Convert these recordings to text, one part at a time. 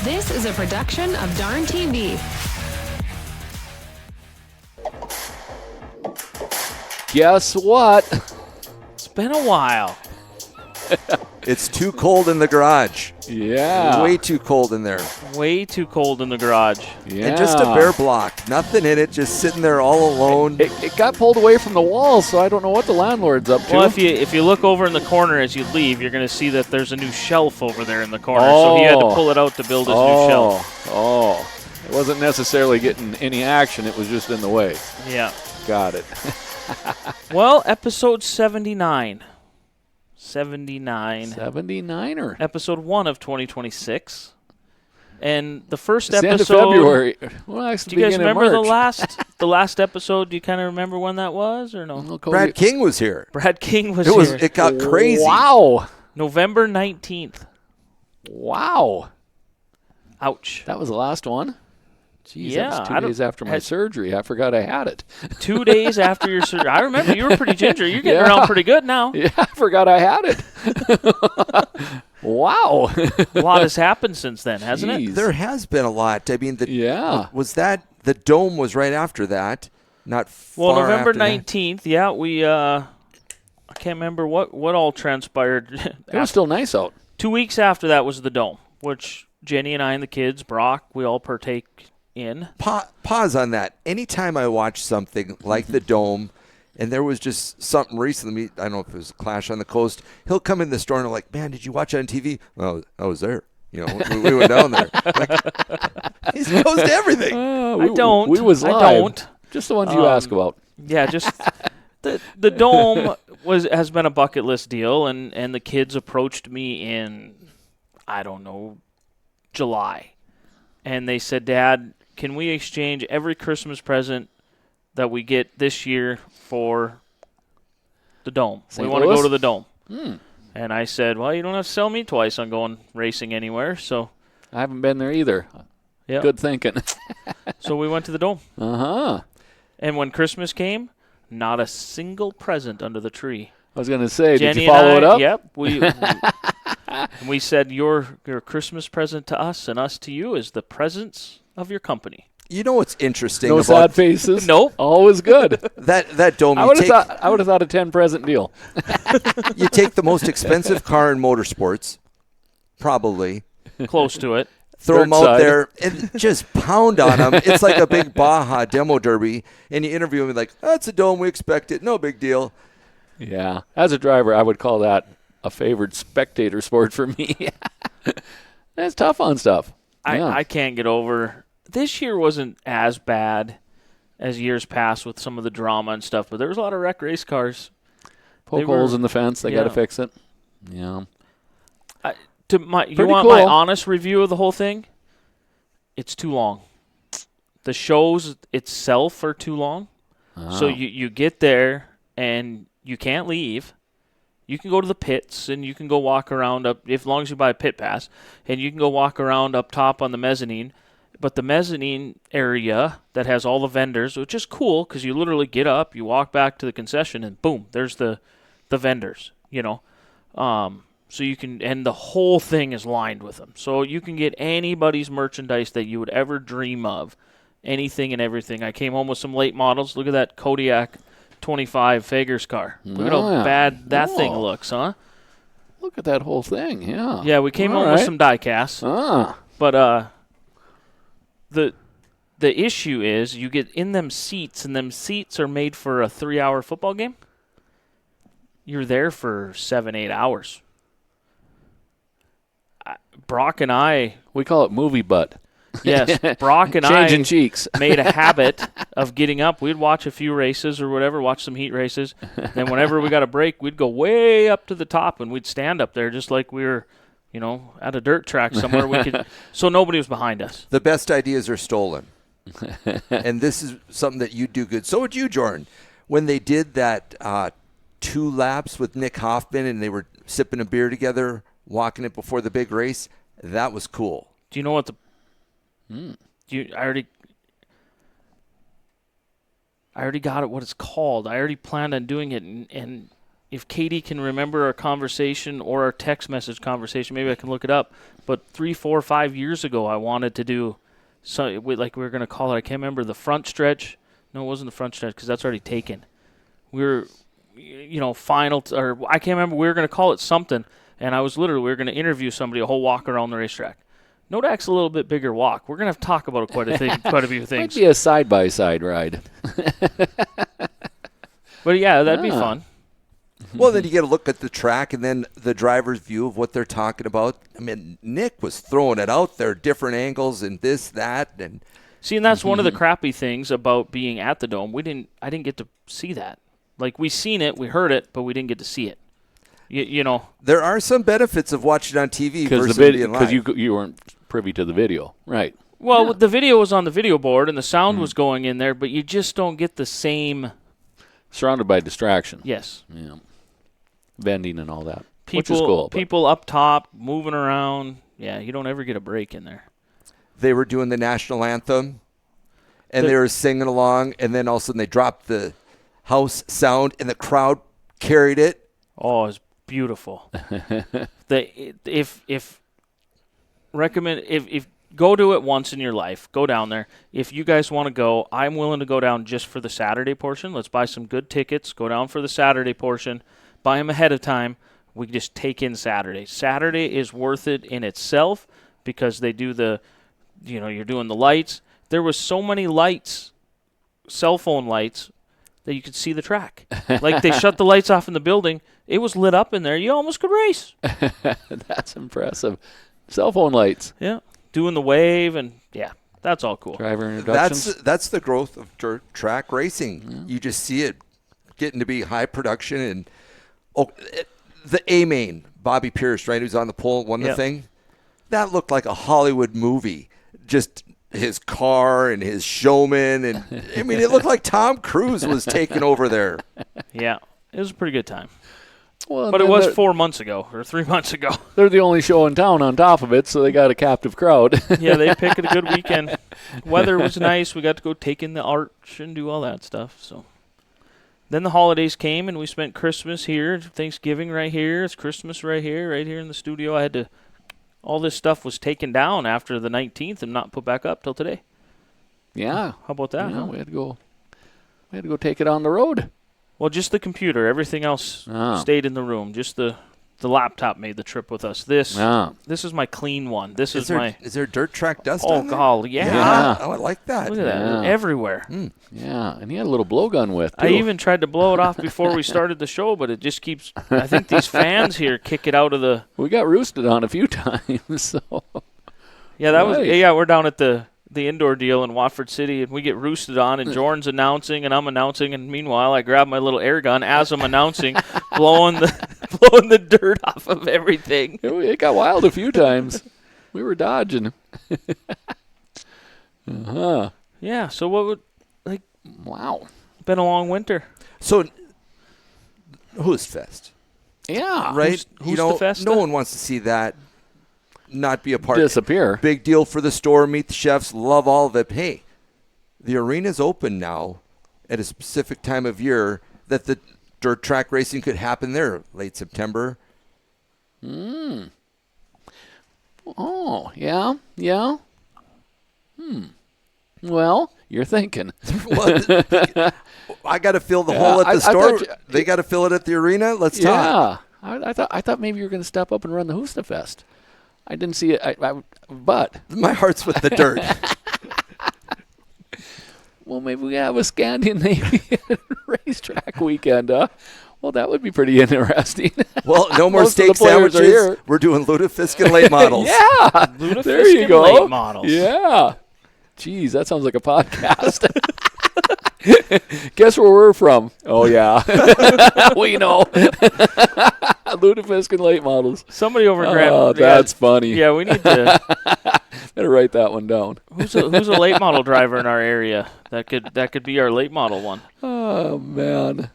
This is a production of Darn TV. Guess what? It's been a while. It's too cold in the garage. Yeah. Way too cold in there. Way too cold in the garage. Yeah. And just a bare block. Nothing in it, just sitting there all alone. It got pulled away from the wall, so I don't know what the landlord's up to. Well, if you look over in the corner as you leave, you're going to see that there's a new shelf over there in the corner. So he had to pull it out to build his new shelf. Oh. It wasn't necessarily getting any action. It was just in the way. Yeah. Got it. Well, episode 79. 79er. Episode 1 of 2026. And the first It's the end episode. of February. Well, actually, Do you guys remember the March. last episode? Do you kind of remember when that was or no? Well, Cody- Brad King was here. Brad King was here. It got crazy. Wow. November 19th. Wow. Ouch. That was the last one? Jeez, Yeah, that I was 2 don't- days after my surgery. I forgot I had it. 2 days after your surgery. I remember you were pretty ginger. You're getting around pretty good now. Yeah, I forgot I had it. Wow. A lot has happened since then, hasn't it? Jeez. There has been a lot. I mean, was that the Dome was right after that, not far Well, November after that. 19th, yeah, we I can't remember what all transpired. It was still nice out. 2 weeks after that was the Dome, which Jenny and I and the kids, Brock, we all partake in. Pause on that. Anytime I watch something like the Dome, and there was just something recently, I don't know if it was Clash on the Coast, he'll come in the store and I'm like, man, did you watch it on TV? Well, I was there. You know, we went down there. Like, he goes to everything. I don't. We was live. I don't. Just the ones you ask about. Yeah, just the Dome has been a bucket list deal, and the kids approached me in, I don't know, July. And they said, Dad, can we exchange every Christmas present that we get this year for the Dome? St. We want to Louis? go to the Dome. And I said, well, you don't have to sell me twice on going racing anywhere. So, I haven't been there either. yeah. Good thinking. So we went to the Dome. Uh-huh. And when Christmas came, not a single present under the tree. I was going to say, Jenny did you follow and it I, up? Yep. We said your Christmas present to us and us to you is the presence of your company. You know what's interesting No about sad faces. Nope. Always good. that Dome? I would have thought a 10 present deal. You take the most expensive car in motorsports, probably, Close to it. throw Dirt them out side. there and just pound on them. It's like a big Baja demo derby, and you interview them like, that's a Dome, we expect it, no big deal. Yeah. As a driver, I would call that a favored spectator sport for me. It's tough on stuff. Yeah. I can't get over. This year wasn't as bad as years past with some of the drama and stuff, but there was a lot of wreck race cars. Poke holes in the fence. They got to Yeah. fix it. Yeah. You Pretty want my cool. honest review of the whole thing? It's too long. The shows itself are too long. So you get there and you can't leave. You can go to the pits and you can go walk around up, as long as you buy a pit pass, and you can go walk around up top on the mezzanine. But the mezzanine area that has all the vendors, which is cool because you literally get up, you walk back to the concession, and boom, there's the vendors, you know. So you can, and the whole thing is lined with them. So you can get anybody's merchandise that you would ever dream of, anything and everything. I came home with some late models. Look at that Kodiak 25 Fagers car. Look at how yeah. bad that thing Oh. looks, huh? Look at that whole thing. Yeah. Yeah, we came All home with right. some die casts. But the issue is you get in them seats, and them seats are made for a 3-hour football game. You're there for 7-8 hours. Brock and I, We call it movie butt. yes, Brock and Changing I cheeks. made a habit of getting up. We'd watch a few races or whatever, watch some heat races. Then whenever we got a break, we'd go way up to the top and we'd stand up there just like we were, at a dirt track somewhere. So nobody was behind us. The best ideas are stolen. And this is something that you do good. So would you, Jordan. When they did that 2 laps with Nick Hoffman and they were sipping a beer together, walking it before the big race, that was cool. Do you know what I already got it, what it's called. I already planned on doing it, and if Katie can remember our conversation or our text message conversation, maybe I can look it up. But 3, 4, 5 years ago, I wanted to do we were going to call it, I can't remember, the front stretch. No, it wasn't the front stretch because that's already taken. We were, final, or I can't remember. We were going to call it something, and we were going to interview somebody a whole walk around the racetrack. Nodak's a little bit bigger walk. We're going to have to talk about quite a few things. Might be a side-by-side ride. But yeah, that'd be fun. Well, then you get a look at the track and then the driver's view of what they're talking about. I mean, Nick was throwing it out there, different angles and this, that, and see, and that's one of the crappy things about being at the Dome. I didn't get to see that. Like, we seen it, we heard it, but we didn't get to see it. You know. There are some benefits of watching on TV versus being live. Because you weren't privy to the video, right? Well, the video was on the video board and the sound was going in there, but you just don't get the same. Surrounded by distraction. Yes. Yeah. Vending and all that. Which is cool. People up top, moving around. Yeah, you don't ever get a break in there. They were doing the national anthem, and they were singing along, and then all of a sudden they dropped the house sound, and the crowd carried it. Oh, it's beautiful. If go to it once in your life, go down there. If you guys want to go, I'm willing to go down just for the Saturday portion. Let's buy some good tickets, go down for the Saturday portion, buy them ahead of time. We just take in Saturday. Saturday is worth it in itself because they do you're doing the lights. There was so many lights, cell phone lights, that you could see the track. Like, they shut the lights off in the building. It was lit up in there. You almost could race. That's impressive. Cell phone lights. Yeah. Doing the wave, and yeah, that's all cool. Driver introductions. That's the growth of dirt track racing. Yeah. You just see it getting to be high production. And the A-Main, Bobby Pierce, right, who's on the pole, won the thing. That looked like a Hollywood movie. Just his car and his showman, and I mean, it looked like Tom Cruise was taking over there. Yeah, it was a pretty good time. Well, but it was 4 months ago or 3 months ago. They're the only show in town on top of it, so they got a captive crowd. Yeah, they picked a good weekend. Weather was nice. We got to go take in the arch and do all that stuff. So then the holidays came, and we spent Christmas here, Thanksgiving right here, it's Christmas right here in the studio. All this stuff was taken down after the 19th and not put back up till today. Yeah. How about that? Yeah, huh? we had to go take it on the road. Well, just the computer. Everything else stayed in the room. Just the laptop made the trip with us. This is my clean one. Is there dirt track dust? Oh, on there? golly, yeah. Oh, I like that. Look at that. Everywhere. Yeah, and he had a little blowgun with, too. I even tried to blow it off before we started the show, but it just keeps. I think these fans here kick it out of the. We got roosted on a few times, so. Yeah, that was. Yeah, we're down at the indoor deal in Watford City, and we get roosted on, and Jordan's announcing, and I'm announcing, and meanwhile I grab my little air gun as I'm announcing, blowing the dirt off of everything. It got wild a few times. We were dodging. Yeah, so what would, wow. Been a long winter. So, Who's Fest? Yeah. Right? Who's the Festa? No one wants to see that not be a part. Disappear. Big deal for the store. Meet the chefs. Love all of it. Hey, the arena's open now at a specific time of year that the dirt track racing could happen there. Late September. Oh, yeah. Well, you're thinking. I got to fill the hole at the store. They got to fill it at the arena. Let's talk. Yeah. I thought maybe you were going to step up and run the Hoosna Fest. I didn't see it, but my heart's with the dirt. Well, maybe we have a Scandinavian racetrack weekend, huh? Well, that would be pretty interesting. Well, no more Most of the steak players are sandwiches. here. We're doing Lutefisk late models. Yeah. Lutefisk There you and go. late models. Yeah. Jeez, that sounds like a podcast. Guess where we're from? Oh, yeah. We know. Lutefisk and late models. Somebody over Grant. Oh, that's funny. Yeah, we need to. Better write that one down. Who's a late model driver in our area that could be our late model one? Oh, man.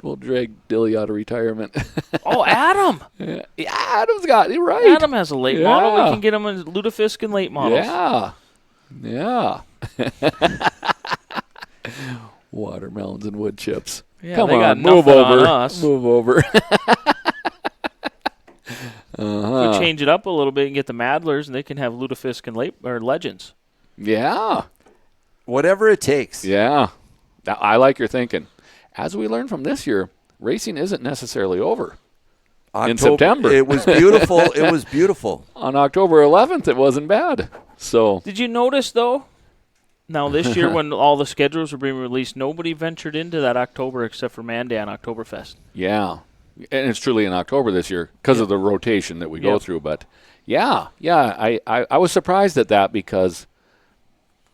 We'll drag Dilly out of retirement. Oh, Adam. Yeah, Adam's got it right. Adam has a late model. We Yeah. can get him in Lutefisk and late models. Yeah. Watermelons and wood chips. Yeah, Come they got on, move nothing on over. us. Move over. We change it up a little bit and get the Madlers, and they can have Lutefisk and late or Legends. Yeah. Whatever it takes. Yeah. I like your thinking. As we learned from this year, racing isn't necessarily over. In September. It was beautiful. It was beautiful. On October 11th, it wasn't bad. So, Did you notice though? Now this year, when all the schedules were being released, nobody ventured into that October except for Mandan Oktoberfest. yeah. And it's truly in October this year because of the rotation that we go Yep. through. But, yeah, I was surprised at that because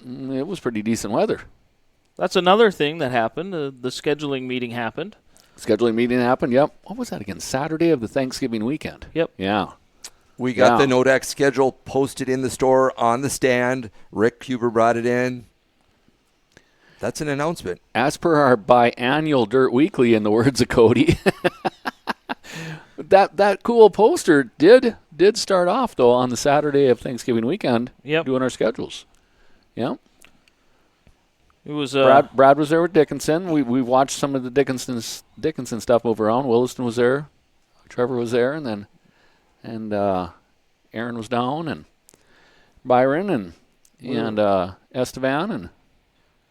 it was pretty decent weather. That's another thing that happened. The scheduling meeting happened. Scheduling meeting happened, yep. What was that again? Saturday of the Thanksgiving weekend. Yep. Yeah. We got Yeah. the Nodak schedule posted in the store on the stand. Rick Huber brought it in. That's an announcement. As per our biannual Dirt Weekly, in the words of Cody, that cool poster did start off, though, on the Saturday of Thanksgiving weekend Yep. doing our schedules. Yeah. It was Brad was there with Dickinson. We watched some of the Dickinson stuff move around. Williston was there. Trevor was there, and Aaron was down, and Byron and Estevan and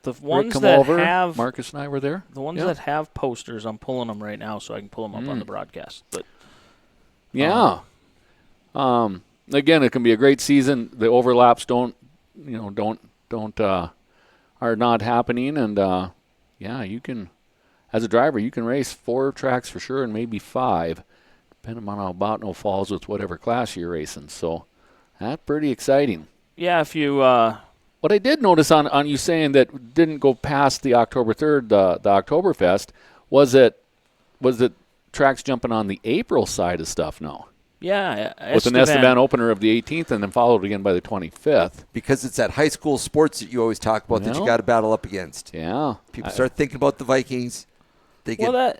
the Rick ones come that over. have Marcus and I were there. the ones Yeah. that have posters. I'm pulling them right now so I can pull them up on the broadcast. But Yeah. Again, it can be a great season. The overlaps are not happening, and you can, as a driver, you can race 4 tracks for sure, and maybe 5, depending on how Botno falls with whatever class you're racing. So that's pretty exciting. yeah, if you What I did notice on you saying that didn't go past the October 3rd, the Oktoberfest, was it tracks jumping on the April side of stuff now. With an Estevan opener of the 18th and then followed again by the 25th. Because it's that high school sports that you always talk about that you Well. got to battle up against. Yeah. People start thinking about the Vikings. They get Well,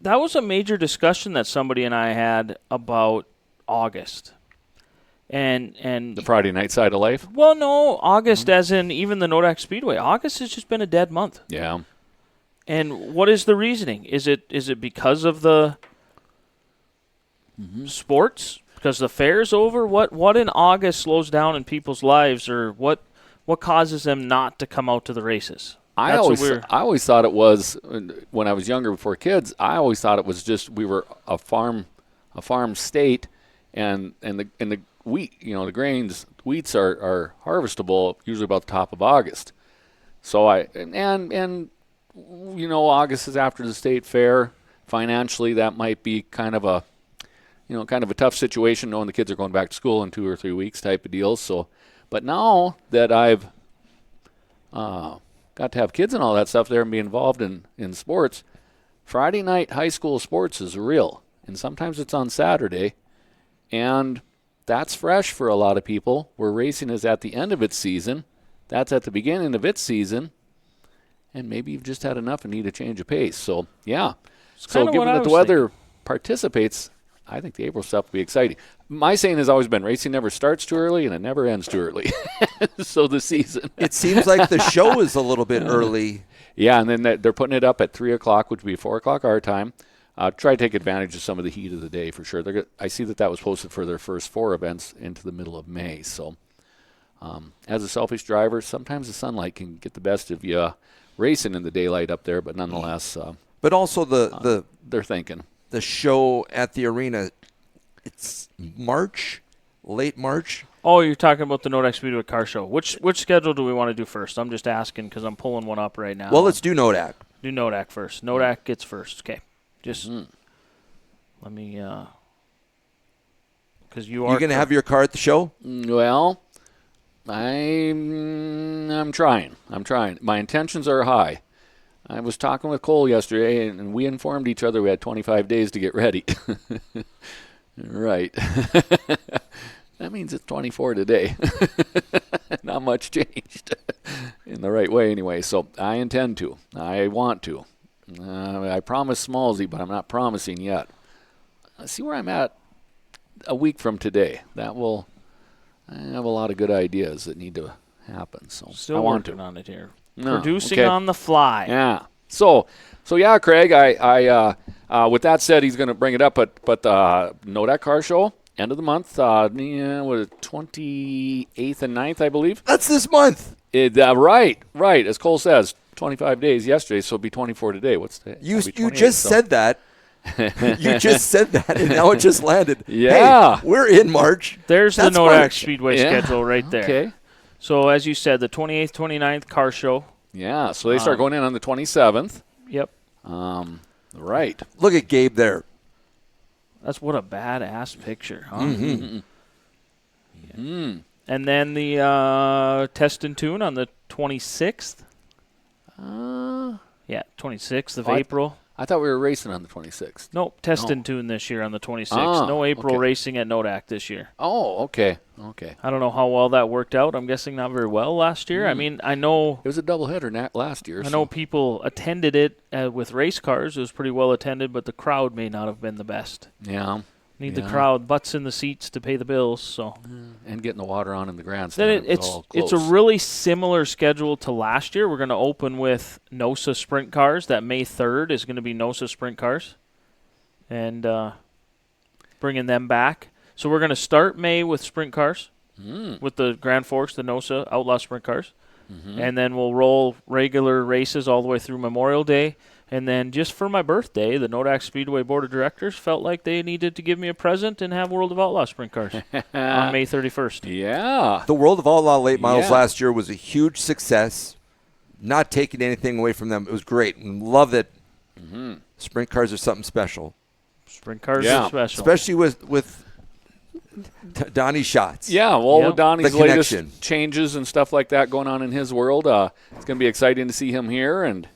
that was a major discussion that somebody and I had about August. And The Friday night side of life. well, no, August as in even the Nodak Speedway. August has just been a dead month. Yeah. And what is the reasoning? Is it because of the sports? Because the fair's over? What in August slows down in people's lives, or what causes them not to come out to the races? I always thought it was, when I was younger before kids, I always thought it was just we were a farm state, and the wheat, the grains, wheats are harvestable usually about the top of August. So August is after the state fair. Financially, that might be kind of a tough situation, knowing the kids are going back to school in 2 or 3 weeks type of deal. So, but now that I've got to have kids and all that stuff there and be involved in sports, Friday night high school sports is real. And sometimes it's on Saturday. And that's fresh for a lot of people, where racing is at the end of its season. That's at the beginning of its season. And maybe you've just had enough and need a change of pace. So, yeah. So kinda given what I that the was weather participates, I think the April stuff will be exciting. My saying has always been racing never starts too early and it never ends too early. So the season. it seems like the show is a little bit early. Yeah, and then they're putting it up at 3 o'clock, which would be 4 o'clock our time. Try to take advantage of some of the heat of the day for sure. I see that was posted for their first 4 events into the middle of May. So as a selfish driver, sometimes the sunlight can get the best of you racing in the daylight up there, but nonetheless, But also they're thinking. the show at the arena, it's late March. Oh, you're talking about the Nodak Speedway car show. Which schedule do we want to do first? I'm just asking because I'm pulling one up right now. Well, let's do Nodak. Do Nodak first. Nodak gets first. Okay. Just let me because you are You going to have your car at the show? Well, I'm trying. My intentions are high. I was talking with Cole yesterday, and we informed each other we had 25 days to get ready. Right. That means it's 24 today. Not much changed in the right way anyway. So I intend to. I want to. I promised Smallsy, but I'm not promising yet. See where I'm at a week from today. I have a lot of good ideas that need to happen. So still I want working to. on it here. No, Producing okay. on the fly. Yeah. So yeah, Craig. I with that said, he's going to bring it up. But Nodak Car Show, end of the month. What is it, 28th and 9th, I believe. That's this month. Right. As Cole says, 25 days yesterday, so it'll be 24 today. What's the? You just said that. You just said that, and now it just landed. Yeah. Hey, we're in March. There's That's the Nodak March. Speedway schedule right there. Okay. So as you said, the 28th, 29th car show. Yeah. So they start going in on the 27th. Yep. Right. Look at Gabe there. That's what a badass picture, huh? Mm. And then the Test and Tune on the 26th. Yeah, 26th of April. I thought we were racing on the 26th. Nope, Test No. and Tune this year on the 26th. No April okay. racing at Nodak this year. Oh, okay. I don't know how well that worked out. I'm guessing not very well last year. I mean, I know It was a doubleheader last year. I know people attended it with race cars. It was pretty well attended, but the crowd may not have been the best. Yeah. Need the Yeah. crowd, butts in the seats to pay the bills. So And getting the water on in the grandstand. then it's a really similar schedule to last year. We're going to open with NOSA Sprint Cars. That May 3rd is going to be NOSA Sprint Cars, and bringing them back. So we're going to start May with Sprint Cars, with the Grand Forks, the NOSA Outlaw Sprint Cars, and then we'll roll regular races all the way through Memorial Day. And then just for my birthday, the Nodak Speedway Board of Directors felt like they needed to give me a present and have World of Outlaw Sprint Cars on May 31st. Yeah. The World of Outlaw Late Models Yeah. last year was a huge success. Not taking anything away from them. It was great. And love that sprint cars are something special. Sprint Cars Yeah. are special. Especially with Donnie Schatz. Yeah, well, Yep. with Donnie's The latest connection. changes and stuff like that going on in his world, it's going to be exciting to see him here and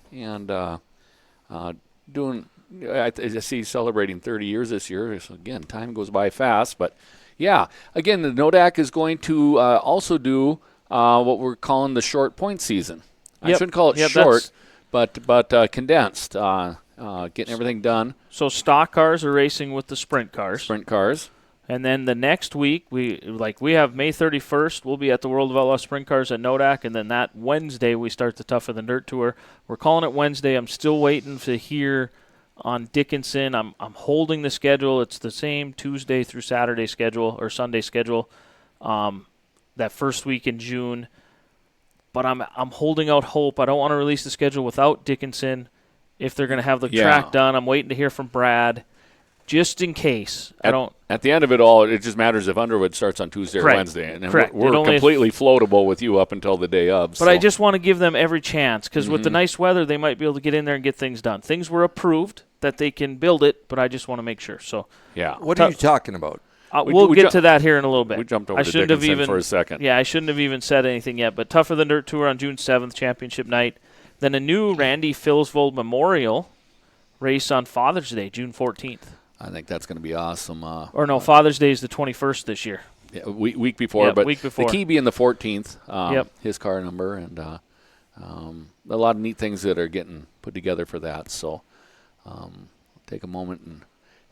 doing. I see he's celebrating 30 years this year. So again, time goes by fast, but yeah. Again, the Nodak is going to also do what we're calling the short point season. I Yep. shouldn't call it Yep, short, but condensed. Getting everything done. So stock cars are racing with the sprint cars. Sprint cars. And then the next week, we have May 31st. We'll be at the World of Outlaw Sprint Cars at Nodak, and then that Wednesday we start the Tougher Than Dirt Tour. We're calling it Wednesday. I'm still waiting to hear on Dickinson. I'm holding the schedule. It's the same Tuesday through Saturday schedule or Sunday schedule. That first week in June, but I'm holding out hope. I don't want to release the schedule without Dickinson. If they're going to have the track done, I'm waiting to hear from Brad. Just in case. At the end of it all, it just matters if Underwood starts on Tuesday or Wednesday. And Correct. we're completely floatable with you up until the day of. But I just want to give them every chance because with the nice weather, they might be able to get in there and get things done. Things were approved that they can build it, but I just want to make sure. So yeah. What are you talking about? we'll get to that here in a little bit. We jumped over I to shouldn't have Dickinson even, for a second. Yeah, I shouldn't have even said anything yet. But Tougher Than Dirt Tour on June 7th, championship night. Then a new Randy Philsvold Memorial race on Father's Day, June 14th. I think that's going to be awesome. Father's Day is the 21st this year. Yeah, week before, Yeah, but week before. the key being the 14th, Yep. his car number, and a lot of neat things that are getting put together for that. So take a moment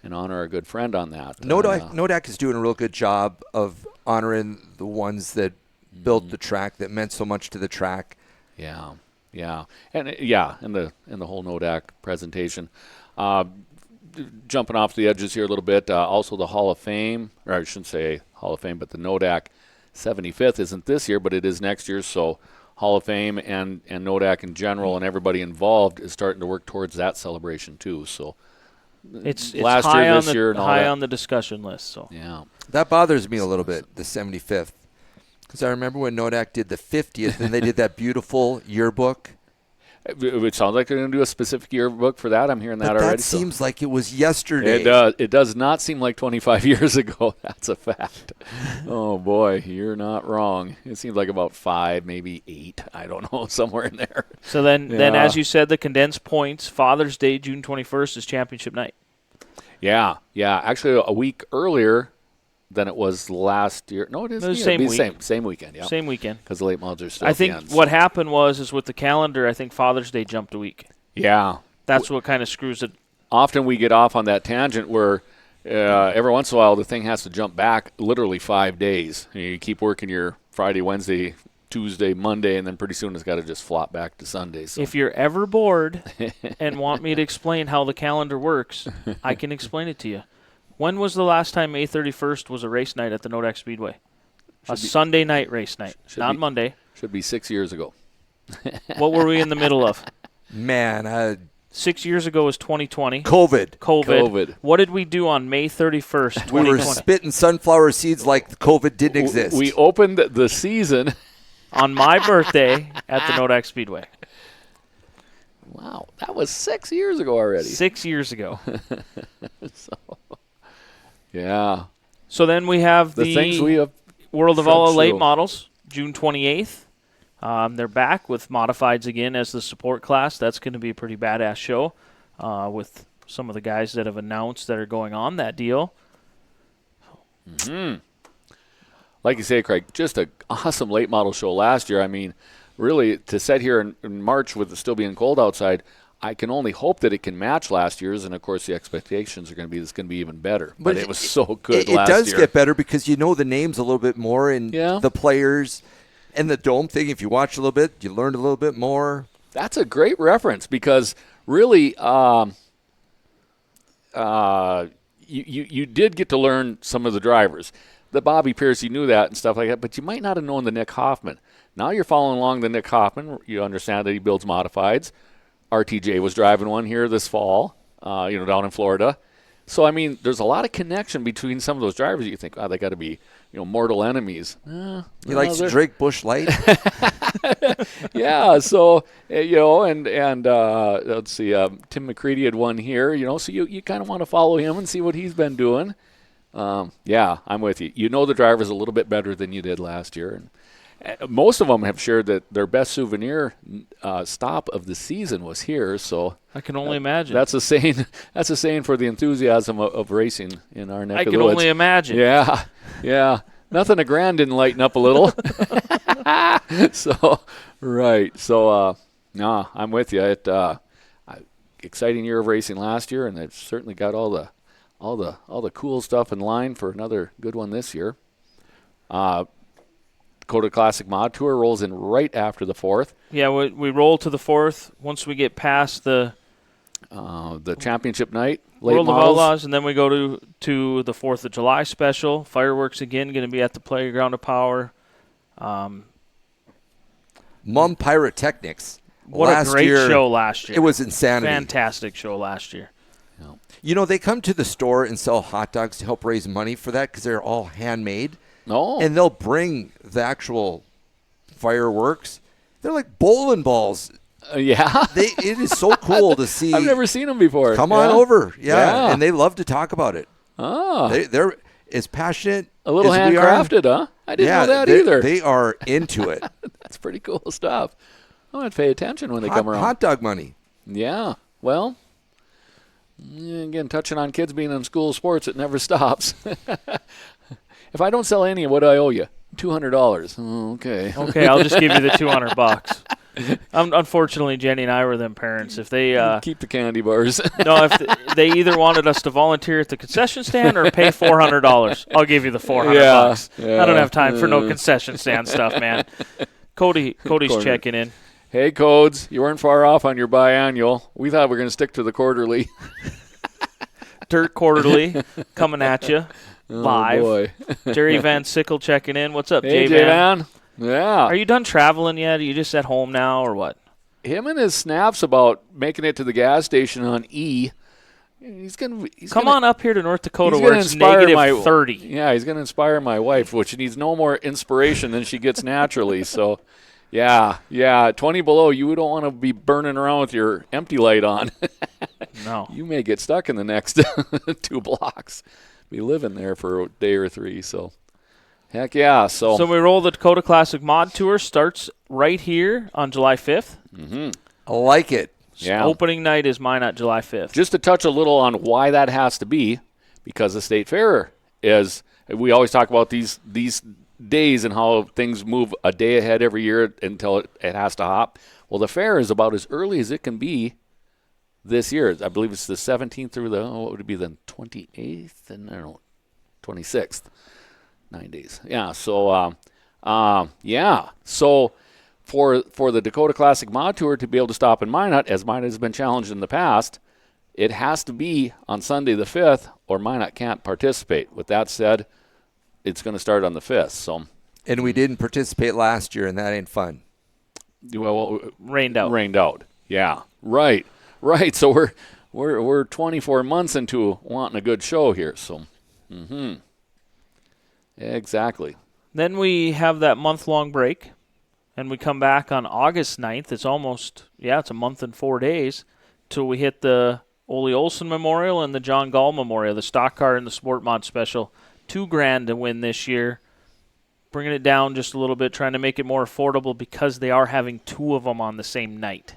and honor our good friend on that. Nodak is doing a real good job of honoring the ones that built the track, that meant so much to the track. Yeah, and the whole Nodak presentation. Jumping off the edges here a little bit, also the Hall of Fame, or I shouldn't say Hall of Fame, but the Nodak 75th isn't this year, but it is next year. So Hall of Fame and Nodak in general and everybody involved is starting to work towards that celebration too. So It's last high year, on this the year, and all high that. on the discussion list. So Yeah. That bothers me a little bit, the 75th. Because I remember when Nodak did the 50th and they did that beautiful yearbook. It sounds like they're going to do a specific yearbook for that. I'm hearing that But already. that seems like it was yesterday. It does. It does not seem like 25 years ago. That's a fact. Oh boy, you're not wrong. It seems like about 5, maybe 8. I don't know, somewhere in there. So then Yeah. as you said, the condensed points, Father's Day, June 21st is championship night. Yeah. Actually, a week earlier than it was last year. No, it is. No, the yeah, same it'd be week. Same weekend. Yeah. Same weekend. Because the late models are still. I at the think end, what so. happened is with the calendar, I think Father's Day jumped a week. Yeah. That's what kind of screws it. Often we get off on that tangent where every once in a while the thing has to jump back literally 5 days. You keep working your Friday, Wednesday, Tuesday, Monday, and then pretty soon it's got to just flop back to Sunday. So. If you're ever bored and want me to explain how the calendar works, I can explain it to you. When was the last time May 31st was a race night at the Nodex Speedway? Sunday night race night, not Monday. Should be 6 years ago. What were we in the middle of? Man, 6 years ago was 2020. COVID. What did we do on May 31st, 2020? We were spitting sunflower seeds like COVID didn't exist. We opened the season. On my birthday at the Nodex Speedway. Wow, that was 6 years ago already. 6 years ago. Yeah. So then we have The things we have. World of All trudged Late through. Models, June 28th. They're back with modifieds again as the support class. That's going to be a pretty badass show with some of the guys that have announced that are going on that deal. Like you say, Craig, just an awesome late model show last year. I mean, really, to sit here in March with it still being cold outside, I can only hope that it can match last year's, and of course the expectations are going to be it's going to be even better. But it was so good last year. It does get better because you know the names a little bit more and the players and the dome thing. If you watch a little bit, you learn a little bit more. That's a great reference because really you did get to learn some of the drivers. The Bobby Pierce, you knew that and stuff like that, but you might not have known the Nick Hoffman. Now you're following along the Nick Hoffman. You understand that he builds modifieds. RTJ was driving one here this fall, down in Florida. So, I mean, there's a lot of connection between some of those drivers. You think, they got to be, mortal enemies. He likes to drink Busch Light. Yeah, so, and let's see, Tim McCready had one here, so you kind of want to follow him and see what he's been doing. Yeah, I'm with you. You know the drivers a little bit better than you did last year. And most of them have shared that their best souvenir stop of the season was here. So I can only imagine. That's a saying. That's a saying for the enthusiasm of racing in our neck of the woods. I can only imagine. Yeah. Nothing a grand didn't lighten up a little. So right. So I'm with you. Exciting year of racing last year, and they've certainly got all the cool stuff in line for another good one this year. Dakota Classic Mod Tour rolls in right after the 4th. Yeah, we roll to the 4th once we get past the championship night, late World models. of Outlaws, and then we go to the 4th of July special. Fireworks again, going to be at the Playground of Power. Mum Pyrotechnics. What a great show last year. It was insanity. Fantastic show last year. They come to the store and sell hot dogs to help raise money for that because they're all handmade. Oh. And they'll bring the actual fireworks. They're like bowling balls. Yeah. It is so cool to see. I've never seen them before. Come on over. Yeah. And they love to talk about it. Oh. They're as passionate. A little as we are. handcrafted, huh? I didn't know that either. They are into it. That's pretty cool stuff. I'm going to pay attention when they come around. Hot dog money. Yeah. Well, again, touching on kids being in school sports, it never stops. If I don't sell any, what do I owe you? $200. Oh, okay. Okay, I'll just give you the $200. Unfortunately, Jenny and I were them parents. If they keep the candy bars. No, if they either wanted us to volunteer at the concession stand or pay $400, I'll give you the $400. Yeah. I don't have time for no concession stand stuff, man. Cody's checking in. Hey, Codes, you weren't far off on your biannual. We thought we were going to stick to the quarterly. Dirt Quarterly coming at you live. Boy. Jerry Van Sickle checking in. What's up, Hey, J Van? Yeah. Are you done traveling yet? Are you just at home now or what? Him and his snaps about making it to the gas station on E. Come on up here to North Dakota where it's negative 30. Yeah, he's going to inspire my wife, which needs no more inspiration than she gets naturally. So, Yeah. 20 below, you don't want to be burning around with your empty light on. No. You may get stuck in the next 2 blocks. Be living there for a day or 3. So, heck yeah. So we roll the Dakota Classic Mod Tour. Starts right here on July 5th. I like it. yeah. Opening night is Minot, July 5th. Just to touch a little on why that has to be, because the State Fair is, we always talk about these days and how things move a day ahead every year until it has to hop. Well, the fair is about as early as it can be this year. I believe it's the 17th through what would it be then, 28th and 26th. 9 days. Yeah. So, So for the Dakota Classic Mod Tour to be able to stop in Minot, as Minot has been challenged in the past, it has to be on Sunday the 5th, or Minot can't participate. With that said, it's going to start on the 5th. So, And we didn't participate last year, and that ain't fun. well, Rained out. Rained out. Yeah. Right. So we're 24 months into wanting a good show here. So, exactly. Then we have that month-long break, and we come back on August 9th. It's almost, it's a month and 4 days till we hit the Ole Olson Memorial and the John Gall Memorial, the Stock Car and the Sport Mod Special. $2,000 to win this year. Bringing it down just a little bit, trying to make it more affordable because they are having 2 of them on the same night.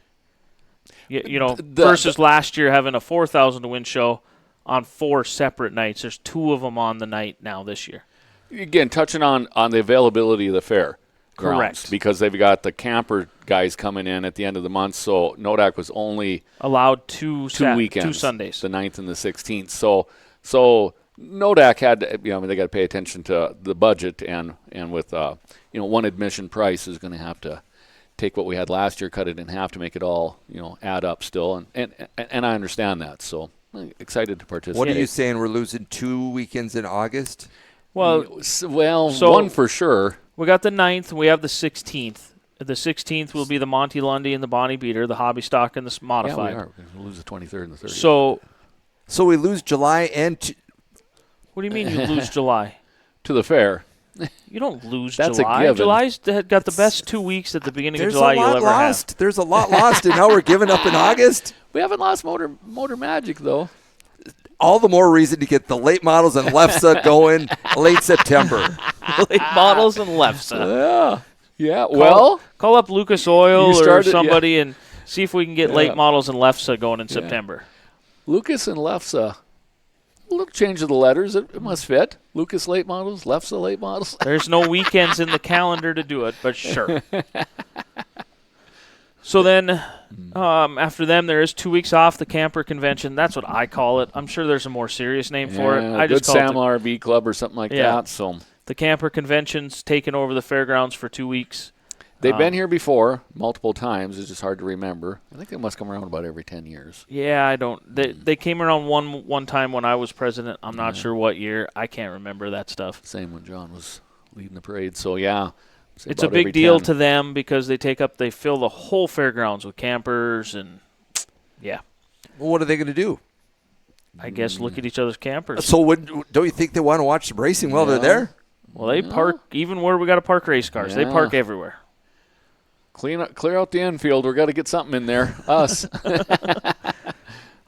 Versus last year having a $4,000 to win show on 4 separate nights. There's 2 of them on the night now this year. Again, touching on the availability of the fair. Correct. Grounds, because they've got the camper guys coming in at the end of the month, so Nodak was only allowed two weekends, 2 Sundays, the 9th and the 16th. So Nodak had, they got to pay attention to the budget, and with one admission price is going to have to take what we had last year, cut it in half to make it all add up still, and I understand that. So I'm excited to participate. What are you saying? We're losing 2 weekends in August? Well, one for sure. We got the 9th, we have the 16th. The 16th will be the Monty Lundy and the Bonnie Beater, the Hobby Stock and the Modified. Yeah, we are. We'll lose the 23rd and the 30th. So we lose July and... What do you mean you lose July? To the fair. You don't lose That's July. a given. July's got the best 2 weeks at the beginning of July you'll ever have. There's a lot lost, and now we're giving up in August? We haven't lost Motor Magic, though. All the more reason to get the late models and Lefsa going late September. Late models and Lefsa. Yeah. Call up Lucas Oil or somebody and see if we can get late models and Lefsa going in September. Lucas and Lefsa. A little change of the letters. It must fit. Lucas late models, Lefsa late models. There's no weekends in the calendar to do it, but sure. So then, after them, there is 2 weeks off the camper convention. That's what I call it. I'm sure there's a more serious name for it. I just Good call Sam RV Club or something like that. So the camper convention's taken over the fairgrounds for 2 weeks. They've been here before multiple times. It's just hard to remember. I think they must come around about every 10 years. Yeah, I don't. They came around one time when I was president. I'm not sure what year. I can't remember that stuff. Same when John was leading the parade. So yeah. It's a big deal to them because they fill the whole fairgrounds with campers and, yeah. Well, what are they going to do? I guess look at each other's campers. So don't you think they want to watch the racing while they're there? Well, they park even where we got to park race cars. They park everywhere. Clear out the infield. We've got to get something in there. Us.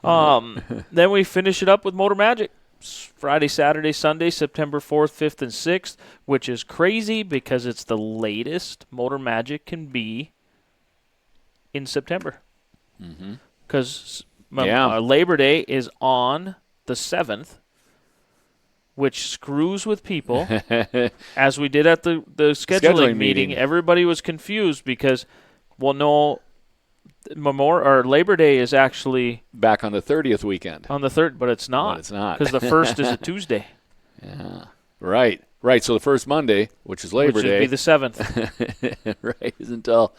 Then we finish it up with Motor Magic. Friday, Saturday, Sunday, September 4th, 5th, and 6th, which is crazy because it's the latest Motor Magic can be in September. Because Labor Day is on the 7th, which screws with people. As we did at the scheduling meeting, everybody was confused because, Labor Day is actually back on the 30th weekend. On the 3rd, but it's not. But it's not. Because the 1st is a Tuesday. Yeah. Right. So the first Monday, which is Labor Day. Which would be the 7th. Right. Until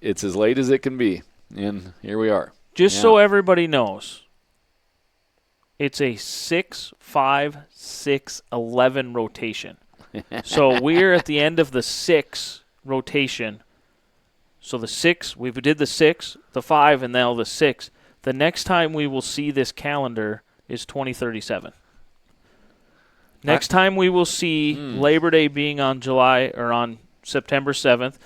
it's as late as it can be. And here we are. Just so everybody knows, it's a 6-5-6-11 rotation. So we're at the end of the 6 rotation. So the 6, we did the 6, the 5, and now the 6. The next time we will see this calendar is 2037. Next time we will see Labor Day being on September 7th.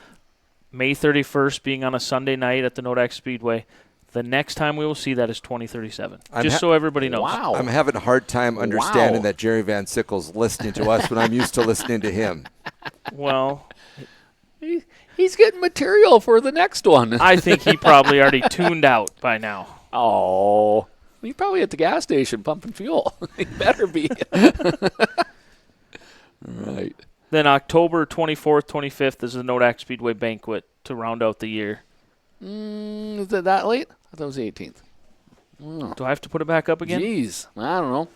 May 31st being on a Sunday night at the Nodak Speedway. The next time we will see that is 2037. Just so everybody knows. Wow. I'm having a hard time understanding Wow. that Jerry Van Sickle's listening to us when I'm used to listening to him. Well, He's getting material for the next one. I think he probably already tuned out by now. Oh, he's probably at the gas station pumping fuel. He better be. Right. Then October 24th, 25th is the Nodak Speedway banquet to round out the year. Is it that late? I thought it was the 18th. Do I have to put it back up again? Jeez, I don't know.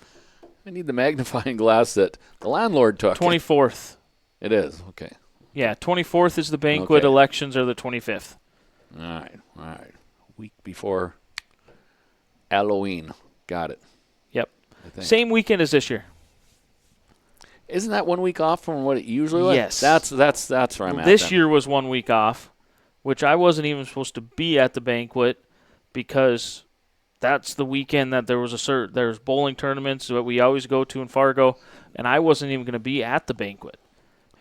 I need the magnifying glass that the landlord took. 24th. It is, okay. Yeah, 24th is the banquet. Okay. Elections are the 25th. All right. Week before Halloween. Got it. Yep. I think. Same weekend as this year. Isn't that 1 week off from what it usually was? Yes. That's where I'm at. This then. year was 1 week off, which I wasn't even supposed to be at the banquet because that's the weekend that there's bowling tournaments that we always go to in Fargo, and I wasn't even going to be at the banquet.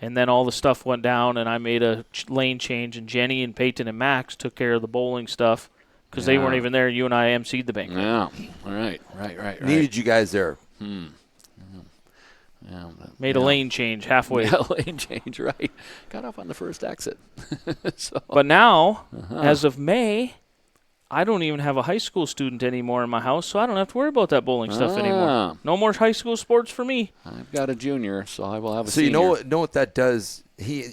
And then all the stuff went down, and I made a lane change, and Jenny and Peyton and Max took care of the bowling stuff because they weren't even there. You and I emceed the banquet. Yeah. All right. Needed you guys there. Yeah, Made a lane change halfway. Yeah, lane change, right. Got off on the first exit. So, But now, as of May, I don't even have a high school student anymore in my house, so I don't have to worry about that bowling stuff anymore. No more high school sports for me. I've got a junior, so I will have a So senior. you know what that does? I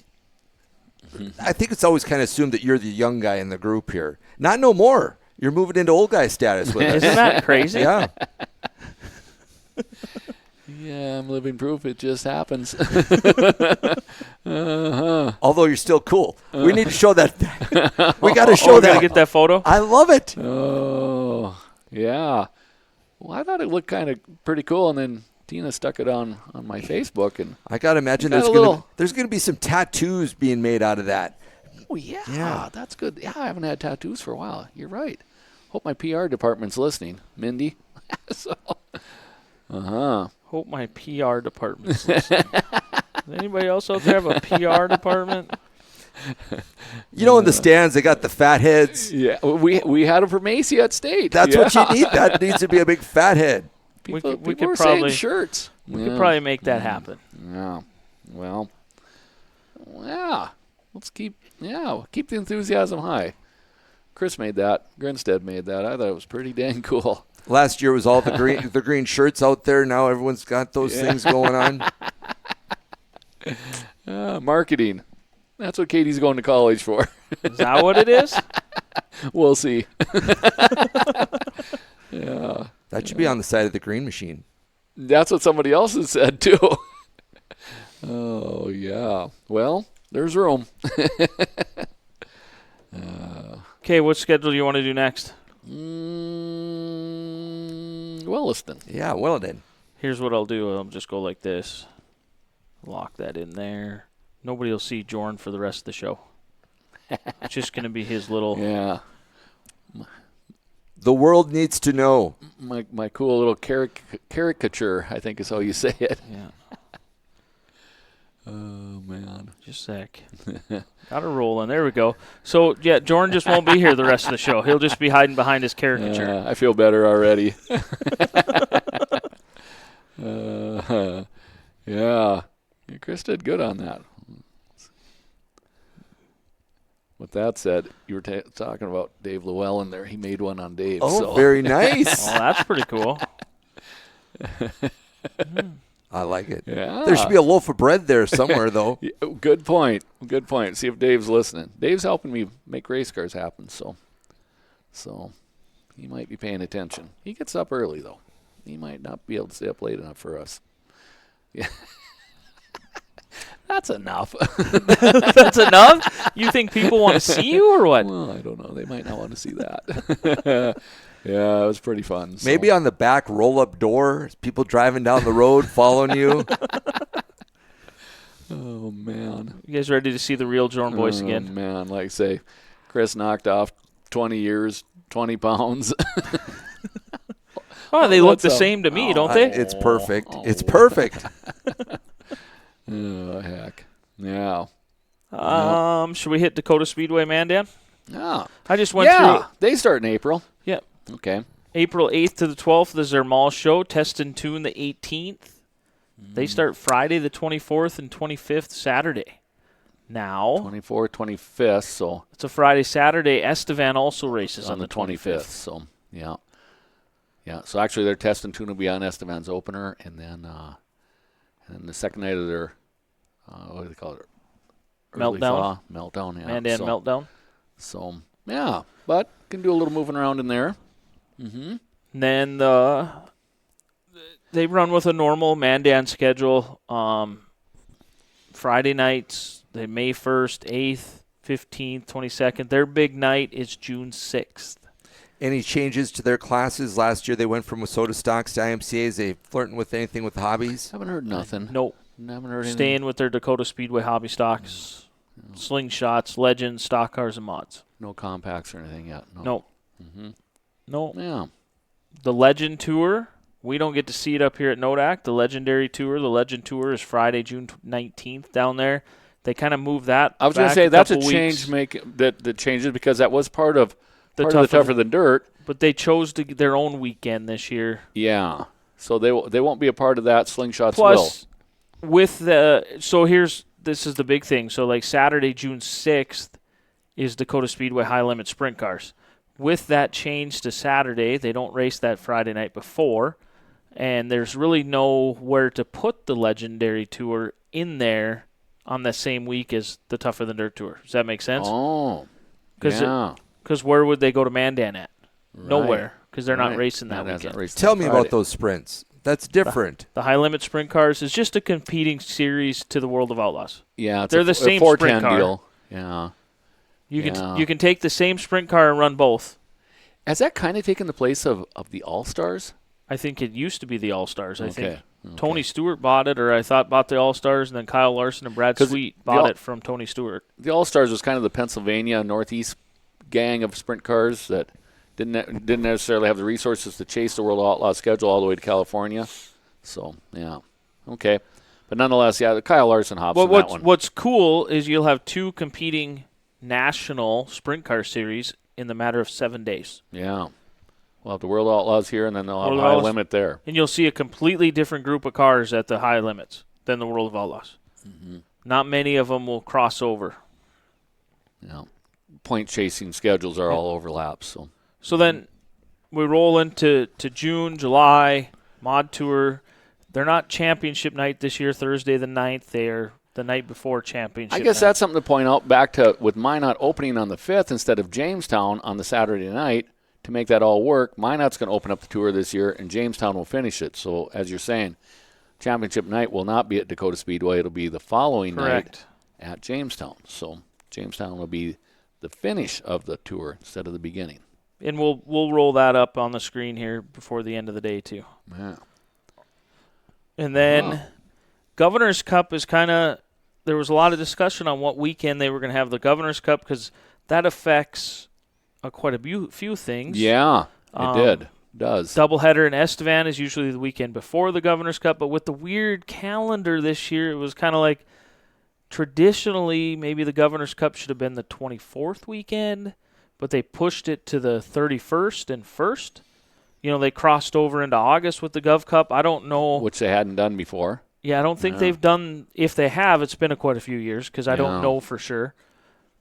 think it's always kind of assumed that you're the young guy in the group here. Not no more. You're moving into old guy status with us. Isn't that crazy? Yeah. Yeah, I'm living proof it just happens. Although you're still cool. We need to show that. We got to show Oh, that. gotta get that photo? I love it. Oh, yeah. Well, I thought it looked kind of pretty cool, and then Tina stuck it on my Facebook, and I got to imagine Got there's going to be some tattoos being made out of that. oh yeah, Yeah. that's good. Yeah, I haven't had tattoos for a while. You're right. Hope my PR department's listening, Mindy. So, Hope my PR department's listening. Does anybody else out there have a PR department? You know, in the stands, they got the fat heads. yeah, we had them for Macy at State. That's yeah. what you need. That needs to be a big fat head. People, we people could were saying probably- shirts. We could probably make that happen. Yeah. Well, yeah. Let's keep the enthusiasm high. Chris made that. Grinstead made that. I thought it was pretty dang cool. Last year was all the green shirts out there. Now everyone's got those things going on. Marketing. That's what Katie's going to college for. Is that what it is? We'll see. Yeah. That should be on the side of the green machine. That's what somebody else has said, too. Oh, yeah. Well, there's room. Okay, what schedule do you want to do next? Williston. Yeah, well then. Here's what I'll do. I'll just go like this. Lock that in there. Nobody will see Jorn for the rest of the show. It's just going to be his little... Yeah. The world needs to know. My cool little caricature, I think is how you say it. Yeah, Oh, man. just a sec. Got a roll in. There we go. So, yeah, Jorn just won't be here the rest of the show. He'll just be hiding behind his caricature. I feel better already. Yeah. Chris did good on that. With that said, you were talking about Dave Llewellyn there. He made one on Dave. Oh, so. very nice. Oh, that's pretty cool. I like it. Yeah. There should be a loaf of bread there somewhere, though. Yeah, good point. Good point. See if Dave's listening. Dave's helping me make race cars happen, so he might be paying attention. He gets up early, though. He might not be able to stay up late enough for us. Yeah. That's enough. That's enough? You think people want to see you or what? Well, I don't know. They might not want to see that. Yeah, it was pretty fun. So. Maybe on the back roll-up door, people driving down the road following you. Oh, man. You guys ready to see the real Jorn Boyce again? Man, like say, Chris knocked off 20 years, 20 pounds. Oh, they look What's the up? same to me, don't they? It's perfect. It's perfect. Oh, heck. Yeah. Should we hit Dakota Speedway, Mandan? Yeah. I just went through. They start in April. Yep. Okay. April 8th to the 12th is their mall show. Test and Tune the 18th. They start Friday the 24th and 25th Saturday. Now, 24th, 25th, so it's a Friday, Saturday. Estevan also races on the 25th. So, yeah. Yeah, so actually their Test and Tune will be on Estevan's opener, and then the second night of their, what do they call it? Early Meltdown. Meltdown, yeah. Mandan Meltdown. So, yeah, but can do a little moving around in there. And then they run with a normal Mandan schedule. Friday nights, they May 1st, 8th, 15th, 22nd. Their big night is June 6th. Any changes to their classes? Last year they went from Wasota Stocks to IMCAs. They flirting with anything with hobbies? Haven't heard nothing. Nope. Haven't heard anything. Staying with their Dakota Speedway hobby stocks, slingshots, legends, stock cars, and mods. No compacts or anything yet. No. Nope. Mm-hmm. Nope. Yeah. The Legend Tour, we don't get to see it up here at Nodak. The Legendary Tour, the Legend Tour is Friday, June 19th down there. They kind of moved that. I was going to back say that's a couple change weeks. that changes because that was part of the Tougher Tougher Than Dirt. But they chose their own weekend this year. Yeah. So they won't be a part of that. Slingshots Plus, with this is the big thing. So like Saturday, June 6th is Dakota Speedway High Limit Sprint Cars. With that change to Saturday, they don't race that Friday night before, and there's really nowhere to put the Legendary Tour in there on the same week as the Tougher Than Dirt Tour. Does that make sense? Oh, yeah. Because where would they go to Mandan at? Right. Nowhere, because they're not Right. racing that Mandan's weekend. not racing Tell on me Friday. about those sprints. That's different. The High Limit Sprint Cars is just a competing series to the World of Outlaws. Yeah, it's They're a the same 410 sprint car. deal. Yeah. You can take the same sprint car and run both. Has that kind of taken the place of the All-Stars? I think it used to be the All-Stars. I think Okay. Tony Stewart bought it, or I thought bought the All-Stars, and then Kyle Larson and Brad 'Cause Sweet the bought it from Tony Stewart. The All-Stars was kind of the Pennsylvania Northeast gang of sprint cars that didn't necessarily have the resources to chase the World Outlaw schedule all the way to California. So, yeah. Okay. But nonetheless, yeah, the Kyle Larson hops in that one. What's cool is you'll have two competing national sprint car series in the matter of 7 days. Yeah. We'll have the World Outlaws here, and then they'll have World High Outlaws. Limit there. And you'll see a completely different group of cars at the high limits than the World of Outlaws. Mm-hmm. Not many of them will cross over. Yeah. Point chasing schedules are all overlaps. So then we roll into June, July, Mod Tour. They're not championship night this year, Thursday the 9th. They're the night before championship I guess night. that's something to point out back to with Minot opening on the 5th instead of Jamestown on the Saturday night to make that all work. Minot's going to open up the tour this year, and Jamestown will finish it. So, as you're saying, championship night will not be at Dakota Speedway. It'll be the following Correct. night at Jamestown. So, Jamestown will be the finish of the tour instead of the beginning. And we'll roll that up on the screen here before the end of the day, too. Yeah. And then Governor's Cup is kind of – there was a lot of discussion on what weekend they were going to have the Governor's Cup because that affects quite a few things. Yeah, it does. Doubleheader in Estevan is usually the weekend before the Governor's Cup, but with the weird calendar this year, it was kind of like traditionally maybe the Governor's Cup should have been the 24th weekend, but they pushed it to the 31st and 1st. You know, they crossed over into August with the Gov Cup. I don't know. Which they hadn't done before. Yeah, I don't think they've done – if they have, it's been quite a few years because I don't know for sure.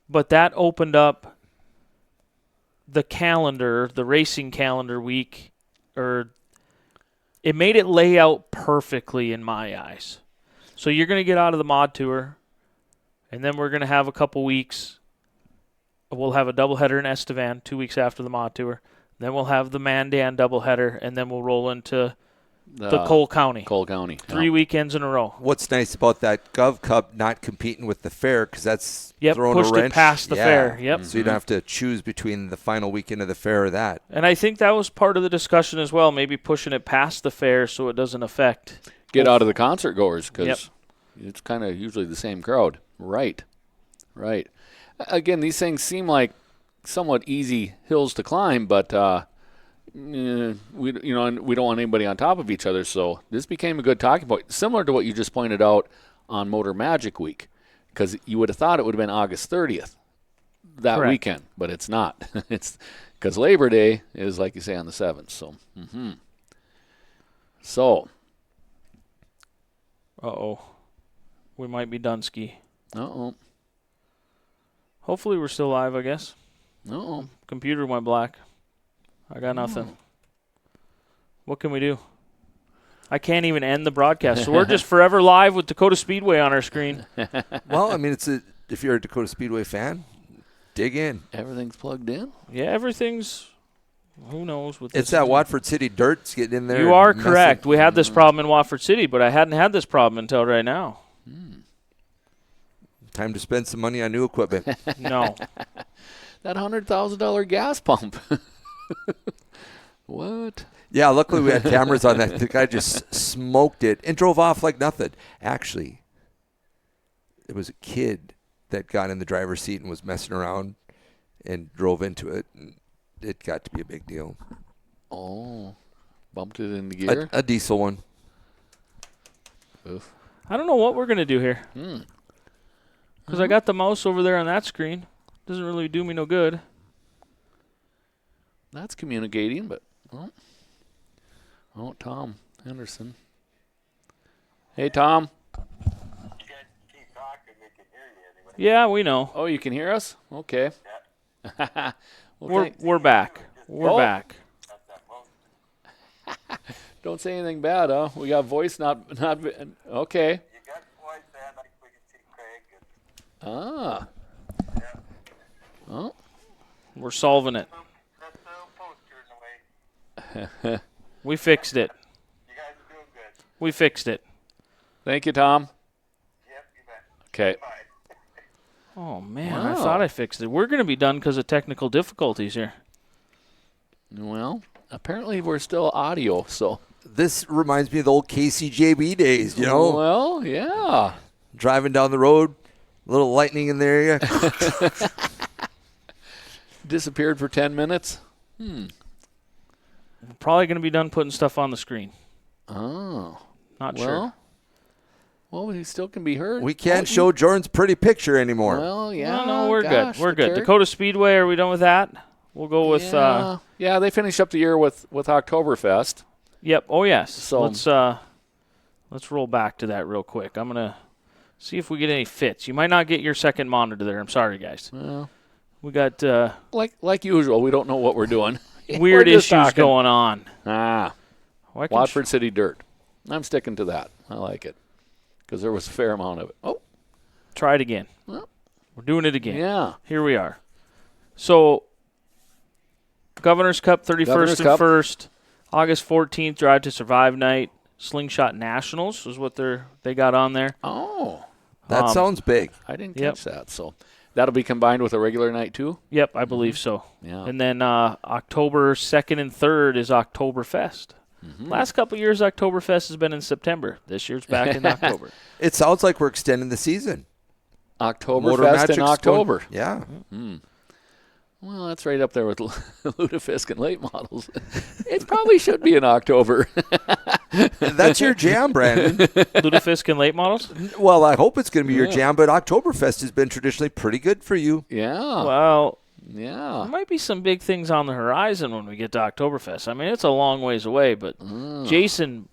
But that opened up the calendar, the racing calendar week, or it made it lay out perfectly in my eyes. So you're going to get out of the Mod Tour, and then we're going to have a couple weeks. We'll have a doubleheader in Estevan 2 weeks after the Mod Tour. Then we'll have the Mandan doubleheader, and then we'll roll into the Cole County. Cole County. 3 weekends in a row. What's nice about that Gov Cup not competing with the fair because that's throwing pushed a wrench. it past the fair. Yep. So you don't have to choose between the final weekend of the fair or that. And I think that was part of the discussion as well, maybe pushing it past the fair so it doesn't affect. Get out of the concert goers because it's kind of usually the same crowd. Right. Again, these things seem like somewhat easy hills to climb, but we don't want anybody on top of each other. So this became a good talking point, similar to what you just pointed out on Motor Magic Week. because you would have thought it would have been August 30th that Correct. weekend, but it's not. It's because Labor Day is, like you say, on the 7th. So, So, Uh-oh. We might be done, Ski. uh-oh, Hopefully we're still live, I guess. uh-oh. Computer went black. I got nothing. What can we do? I can't even end the broadcast. So we're just forever live with Dakota Speedway on our screen. Well, I mean, if you're a Dakota Speedway fan, dig in. Everything's plugged in? Yeah, everything's, who knows what this It's that is. Watford City dirt's getting in there. You are and messing- correct. We had this problem in Watford City, but I hadn't had this problem until right now. Time to spend some money on new equipment. No. That $100,000 gas pump. What? Yeah, luckily we had cameras on that. The guy just smoked it and drove off like nothing. Actually, it was a kid that got in the driver's seat and was messing around and drove into it. And it got to be a big deal. Oh, bumped it into gear? A diesel one. Oof. I don't know what we're going to do here. Because I got the mouse over there on that screen. Doesn't really do me no good. That's communicating, but Tom Henderson. Hey, Tom. Yeah, we know. Oh, you can hear us? Okay. We're back. We're back. Don't say anything bad, huh? We got voice not okay. You got voice and we can see Craig. Ah. Oh. We're solving it. That's the poster in the way. We fixed it. You guys are doing good. We fixed it. Thank you, Tom. Yep, you bet. Okay. Bye. Oh, man. I Wow. thought I fixed it. We're going to be done because of technical difficulties here. Well, apparently we're still audio, so. This reminds me of the old KCJB days, you know? Well, yeah. Driving down the road, a little lightning in the area. Disappeared for 10 minutes. We're probably going to be done putting stuff on the screen. Oh. Not Well, sure. well, he still can be heard. We can't show Jordan's pretty picture anymore. Well, yeah. No, we're gosh, good. We're good. Dakota. Dakota Speedway, are we done with that? We'll go with Yeah, they finished up the year with Oktoberfest. Yep. Oh yes. So- Let's roll back to that real quick. I'm gonna see if we get any fits. You might not get your second monitor there. I'm sorry, guys. Well, We got like usual, we don't know what we're doing. weird We're just issues talking. going on. Ah, Why can Watford City Dirt. I'm sticking to that. I like it because there was a fair amount of it. Oh, try it again. Well. We're doing it again. yeah. Here we are. So, Governor's Cup 31st Governor's and Cup. 1st, August 14th, Drive to Survive night. Slingshot Nationals is what they got on there. Oh, That sounds big. I didn't Yep. catch that. So that'll be combined with a regular night too. Yep, I believe so. Yeah. And then October 2nd and 3rd is Oktoberfest. Last couple of years, Oktoberfest has been in September. This year's back in October. It sounds like we're extending the season. Oktoberfest in Magic's October. going- Yeah. Well, that's right up there with Ludafisk and late models. It probably should be in October. That's your jam, Brandon. Ludafisk and late models? Well, I hope it's going to be your jam, but Oktoberfest has been traditionally pretty good for you. Yeah. Well, Yeah. there might be some big things on the horizon when we get to Oktoberfest. I mean, it's a long ways away, but Jason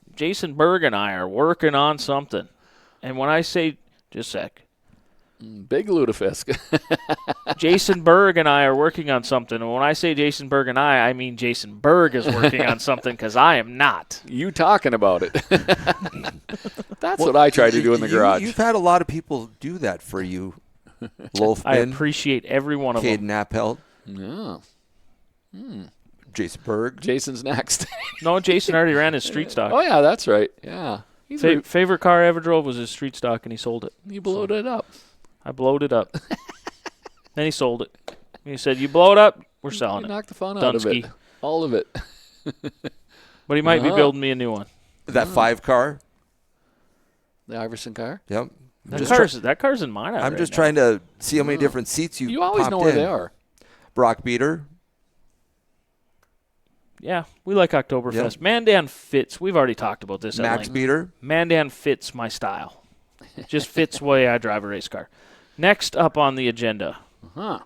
Berg and I are working on something. And when I say, just a sec, Big Ludafisk. Jason Berg and I are working on something. And when I say Jason Berg and I mean Jason Berg is working on something because I am not. You talking about it. That's what I try to do in the garage. You've had a lot of people do that for you. I Loafman, appreciate every one of them. Caden Appelt, Yeah. Jason Berg. Jason's next. No, Jason already ran his street stock. Oh, yeah, that's right. Yeah. He's Favorite car I ever drove was his street stock, and he sold it. you blowed it up. I blowed it up. Then he sold it. He said, "You blow it up, we're selling You it." knocked the fun out of Dunsky. it. All of it. But he might be Uh-huh. building me a new one. That 5 car. The Iverson car. Yep. That car's in mine. I'm just trying to see how many different seats You always popped know where in. they are. Brock Beater. Yeah, we like Oktoberfest. Yep. Mandan fits. We've already talked about this. at Max length. Beater. Mandan fits my style. Just fits the way I drive a race car. Next up on the agenda. Huh.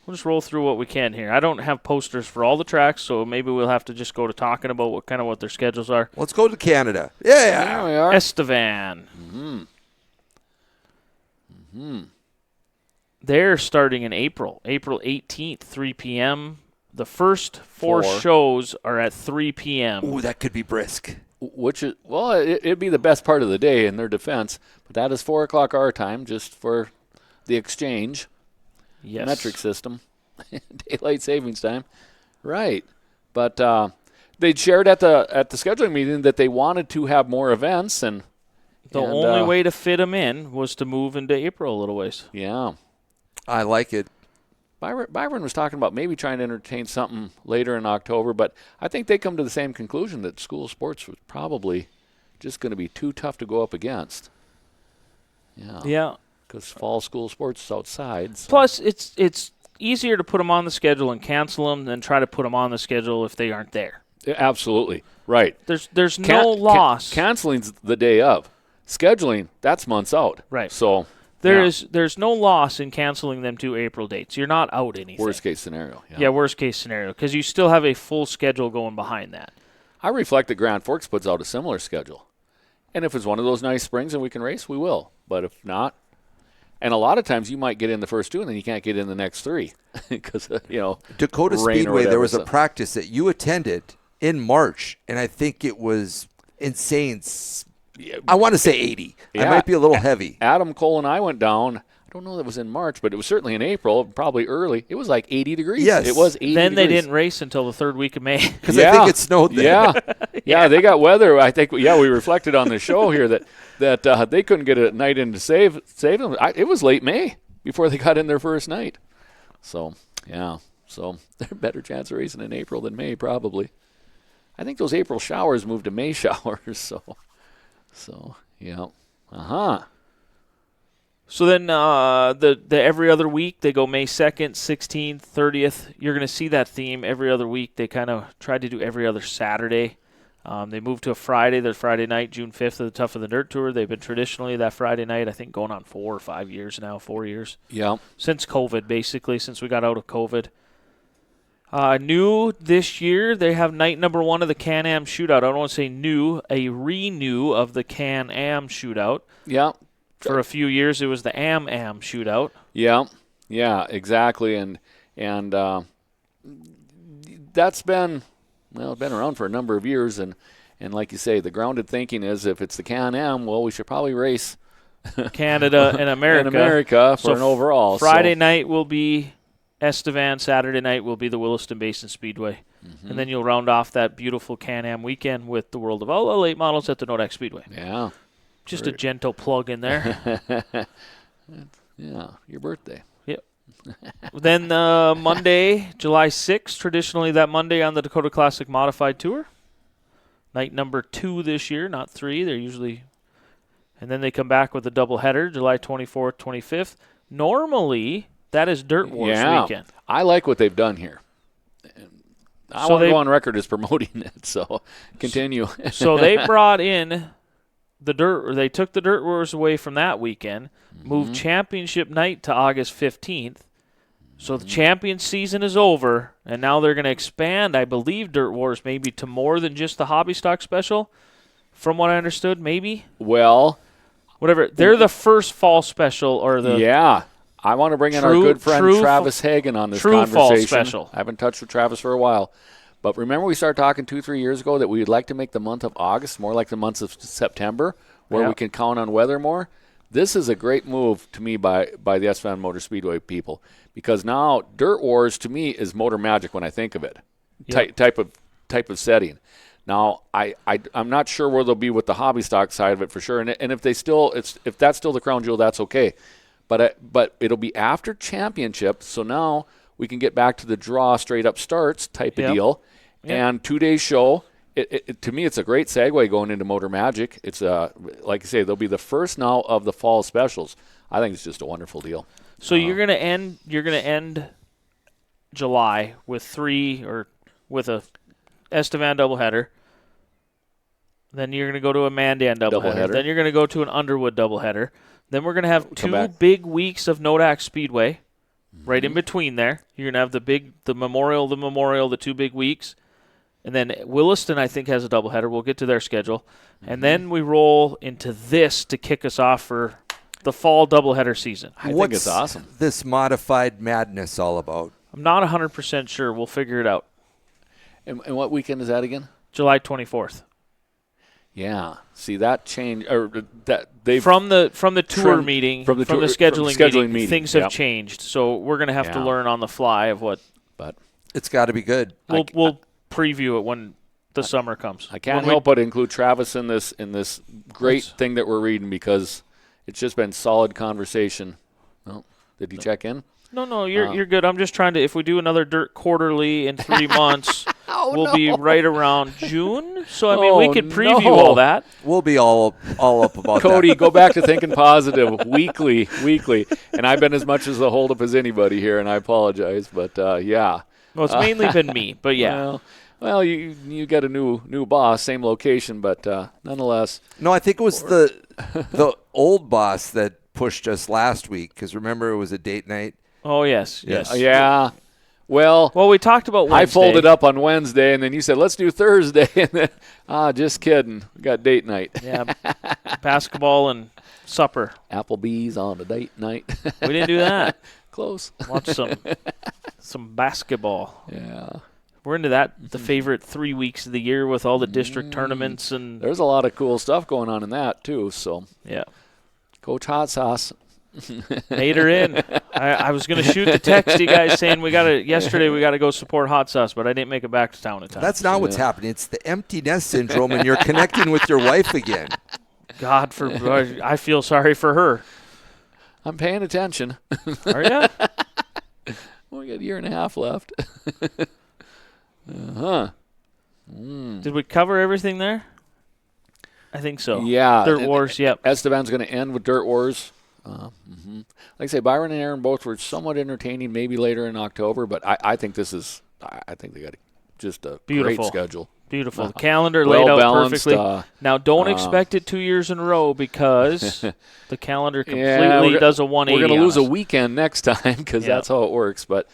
We'll just roll through what we can here. I don't have posters for all the tracks, so maybe we'll have to just go to talking about what their schedules are. Let's go to Canada. Yeah. There we are. Estevan. They're starting in April 18th, 3 p.m. The first four shows are at 3 p.m. Ooh, that could be brisk. Which is, well, it'd be the best part of the day in their defense. But that is 4 o'clock our time, just for the exchange. Yes. Metric system. Daylight savings time. Right. But they shared at the scheduling meeting that they wanted to have more events. And the only way to fit them in was to move into April a little ways. Yeah. I like it. Byron was talking about maybe trying to entertain something later in October, but I think they come to the same conclusion that school sports was probably just going to be too tough to go up against. Yeah. Yeah. Because fall school sports is outside. So. Plus, it's easier to put them on the schedule and cancel them than try to put them on the schedule if they aren't there. Yeah, absolutely. Right. There's no loss. Canceling's the day of. Scheduling, that's months out. Right. So there's no loss in canceling them to April dates. You're not out anything. Worst case scenario. Yeah, worst case scenario, because you still have a full schedule going behind that. I reflect that Grand Forks puts out a similar schedule. And if it's one of those nice springs and we can race, we will. But if not, and a lot of times you might get in the first two and then you can't get in the next three because, Dakota rain or Speedway, whatever, there was so. a practice that you attended in March, and I think it was insane. I want to say 80. I Yeah. might be a little heavy. Adam Cole and I went down. I don't know that it was in March, but it was certainly in April, probably early. It was like 80 degrees. Yes. It was 80 Then they degrees. didn't race until the third week of May. Because I think it snowed there. Yeah, they got weather. I think, we reflected on the show here that they couldn't get a night in to save them. It was late May before they got in their first night. So, yeah. So, they're a better chance of racing in April than May, probably. I think those April showers moved to May showers. So yeah. So then the every other week, they go May 2nd, 16th, 30th. You're going to see that theme every other week. They kind of try to do every other Saturday. They moved to a Friday. Their Friday night, June 5th, of the Tough of the Dirt Tour. They've been traditionally that Friday night, I think, going on 4 or 5 years now, 4 years. Yeah. Since COVID, basically, since we got out of COVID. New this year, they have night number 1 of the Can-Am Shootout. I don't want to say new, a renew of the Can-Am Shootout. Yeah. For a few years, it was the Am-Am Shootout. Yeah, exactly. And that's been around for a number of years. And like you say, the grounded thinking is if it's the Can-Am, well, we should probably race Canada and America for So an overall. Friday night will be Estevan. Saturday night will be the Williston Basin Speedway. Mm-hmm. And then you'll round off that beautiful Can-Am weekend with the World of Outlaw late models at the Nodak Speedway. Yeah. Just a gentle plug in there. Yeah, your birthday. Yep. Then Monday, July 6th, traditionally that Monday on the Dakota Classic Modified Tour. Night number 2 this year, not 3. They're usually... And then they come back with a doubleheader, July 24th, 25th. Normally, that is Dirt Wars weekend. I like what they've done here. I want to go on record as promoting it, so continue. So they brought in they took the Dirt Wars away from that weekend, moved championship night to August 15th. So the champion season is over, and now they're going to expand, I believe, Dirt Wars maybe to more than just the Hobby Stock Special, from what I understood, maybe? Well, whatever. They're the first fall special, or the... Yeah. I want to bring in our good friend Travis Hagen on this conversation. Fall special. I haven't touched with Travis for a while. But remember we started talking 2-3 years ago that we would like to make the month of August more like the month of September, where we can count on weather more? This is a great move to me by the Estevan Motor Speedway people, because now Dirt Wars to me is Motor Magic when I think of it. Type of setting. Now I'm not sure where they'll be with the hobby stock side of it for sure, and if that's still the crown jewel, that's okay. But it'll be after championship, so now we can get back to the draw straight up starts type of deal, and 2-day show. To me, it's a great segue going into Motor Magic. It's like I say, they'll be the first now of the fall specials. I think it's just a wonderful deal. So you're gonna end July with a Estevan doubleheader. Then you're gonna go to a Mandan doubleheader. Then you're gonna go to an Underwood doubleheader. Then we're going to have Come two back. big weeks of Nodak Speedway. Right in between there, you're going to have the Memorial, the 2 big weeks. And then Williston, I think, has a doubleheader. We'll get to their schedule. And then we roll into this to kick us off for the fall doubleheader season. I think it's awesome. What's this modified madness all about? I'm not 100% sure. We'll figure it out. And what weekend is that again? July 24th. Yeah. See, that change or that they From the tour trimmed- meeting, from the tour- scheduling meeting, things have yep. changed. So we're going to have to Yeah. learn on the fly of what But It's got to be good. we'll preview it when the summer comes. I can't When we- help but include Travis in this great That's- thing that we're reading because it's just been solid conversation. Well, did he check in? No, you're good. I'm just trying to. If we do another Dirt Quarterly in 3 months, we'll be right around June. So I mean, we Oh, could preview no. all that. We'll be all up about Cody, that. go back to thinking positive weekly. And I've been as much as a holdup as anybody here, and I apologize. But, yeah. Well, it's mainly been me, but yeah. Well, you got a new boss, same location, but nonetheless. No, I think it was the old boss that pushed us last week because remember it was a date night. Oh yes, yes. Yeah. Well, we talked about Wednesday. I folded up on Wednesday, and then you said, let's do Thursday. And then, just kidding. We got date night. Yeah, basketball and supper. Applebee's on a date night. We didn't do that. Close. Watch some basketball. Yeah. We're into that. The favorite 3 weeks of the year with all the district tournaments and There's a lot of cool stuff going on in that, too. So, yeah. Coach Hot Sauce. Made her in. I was going to shoot the text to you guys saying yesterday we got to go support Hot Sauce, but I didn't make it back to town in time. That's not what's happening. It's the empty nest syndrome, and you're connecting with your wife again. God, I feel sorry for her. I'm paying attention. Are you? We got a year and a half left. Did we cover everything there? I think so. Yeah. Dirt Wars, yep. Esteban's going to end with Dirt Wars. Like I say, Byron and Aaron both were somewhat entertaining maybe later in October, but I think I think they got just a Beautiful. great schedule. Beautiful. The calendar laid out Well-balanced, perfectly. Now, don't expect it 2 years in a row because the calendar completely does a 180. We're going to lose a on us. weekend next time because Yeah. that's how it works. But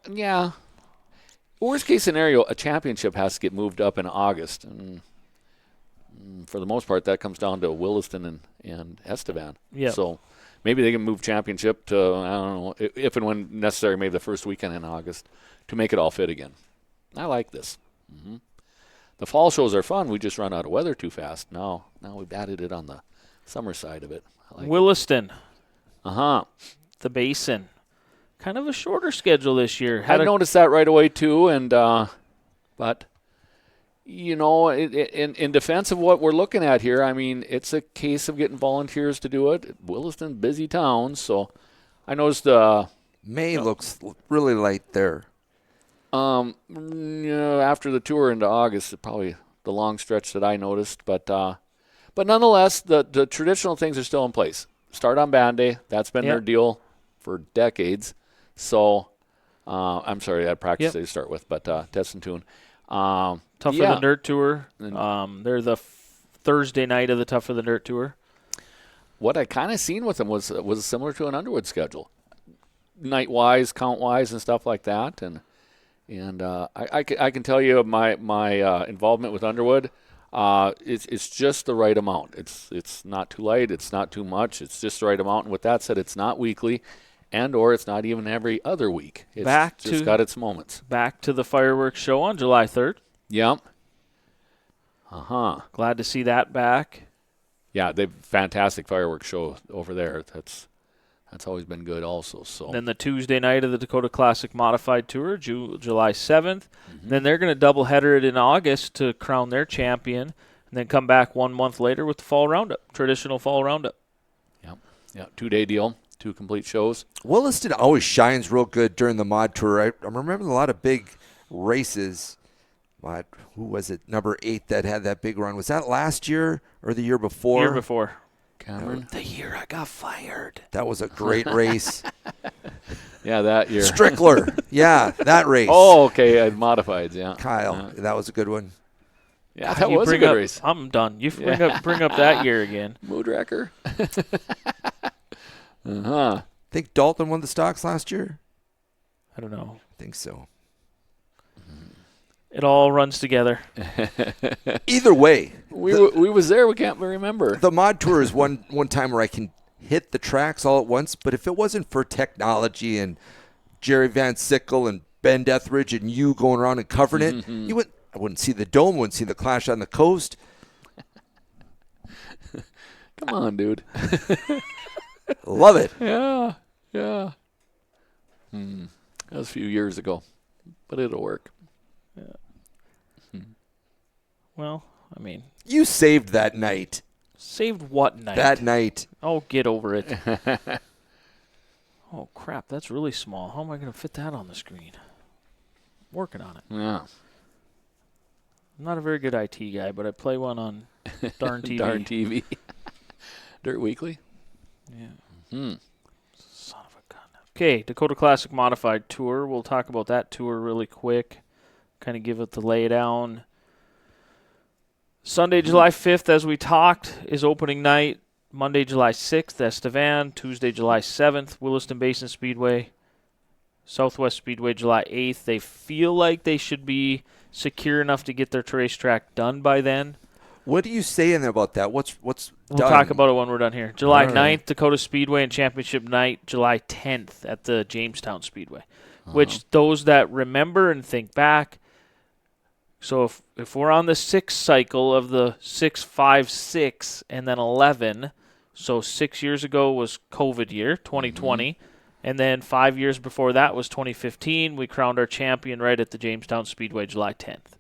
yeah, worst case scenario, a championship has to get moved up in August. And for the most part, that comes down to Williston and Esteban. Yeah. So maybe they can move championship to, I don't know, if and when necessary, maybe the first weekend in August to make it all fit again. I like this. The fall shows are fun. We just run out of weather too fast. Now we've added it on the summer side of it. I like Williston, it. the Basin. Kind of a shorter schedule this year. I noticed that right away too, and but you know, in defense of what we're looking at here, I mean, it's a case of getting volunteers to do it. Williston, busy town, so I noticed. May looks really light there. After the tour into August, it's probably the long stretch that I noticed, but nonetheless, the traditional things are still in place. Start on Band Day. That's been their deal for decades. So, I'm sorry, that practice day to start with, but test and tune. Tough for the Dirt Tour. They're the Thursday night of the Tough for the Dirt Tour. What I kind of seen with them was similar to an Underwood schedule, night-wise, count-wise, and stuff like that. And I can tell you my involvement with Underwood, it's just the right amount. It's not too light, it's not too much. It's just the right amount. And with that said, it's not weekly, or it's not even every other week. It's just got its moments. Back to the fireworks show on July 3rd. Yep. Glad to see that back. Yeah, they've fantastic fireworks show over there. That's always been good also. So Then the Tuesday night of the Dakota Classic Modified Tour, July 7th. Then they're going to doubleheader it in August to crown their champion, and then come back 1 month later with the Fall Roundup, traditional Fall Roundup. Yep. 2-day deal, 2 complete shows. Williston always shines real good during the mod tour. I remember a lot of big races. Who was it? Number 8 that had that big run. Was that last year or the year before? Year before. Cameron. The year I got fired. That was a great race. Yeah, that year. Strickler. Yeah, that race. Oh, okay. Modifieds, yeah. Kyle. That was a good one. Yeah, that was a good race. I'm done. You bring up that year again. Mood wrecker. Uh-huh. Think Dalton won the stocks last year? I don't know. I think so. It all runs together. Either way, We was there. We can't remember. the mod tour is one time where I can hit the tracks all at once. But if it wasn't for technology and Jerry Van Sickle and Ben Deathridge and you going around and covering it, I wouldn't see the Dome, wouldn't see the Clash on the Coast. Come on, dude. Love it. Yeah. That was a few years ago, but it'll work. Well, I mean, You saved that night. saved what night? That night. Oh, get over it. Oh, crap. That's really small. How am I going to fit that on the screen? Working on it. Yeah. I'm not a very good IT guy, but I play one on Darn TV. Darn TV. Dirt Weekly. Yeah. Son of a gun. Okay, Dakota Classic Modified Tour. We'll talk about that tour really quick. Kind of give it the lay down. Sunday, July 5th, as we talked, is opening night. Monday, July 6th, Estevan. Tuesday, July 7th, Williston Basin Speedway. Southwest Speedway, July 8th. They feel like they should be secure enough to get their racetrack done by then. What do you say in there about that? What's We'll done? talk about it when we're done here. July All right. 9th, Dakota Speedway and Championship Night. July 10th at the Jamestown Speedway. Which those that remember and think back, so if we're on the 6th cycle of the 6, 5, 6, and then 11, so 6 years ago was COVID year, 2020, and then 5 years before that was 2015. We crowned our champion right at the Jamestown Speedway, July 10th.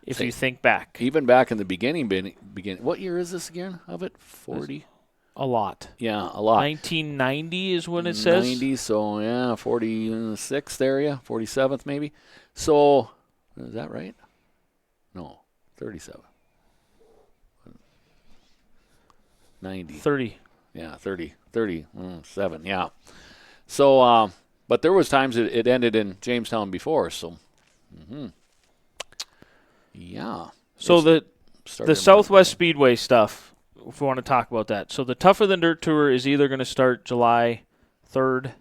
If you think back, Even back in the beginning, what year is this again of it? 40? a lot. Yeah, a lot. 1990 is when it says. 90, so yeah, 46th area, 47th maybe. So, is that right? No, 37. 90. 30. Yeah, 37, yeah. So, but there was times it ended in Jamestown before, so, yeah. So It's the started Southwest Speedway stuff, if we want to talk about that. So the Tougher Than Dirt Tour is either going to start July 3rd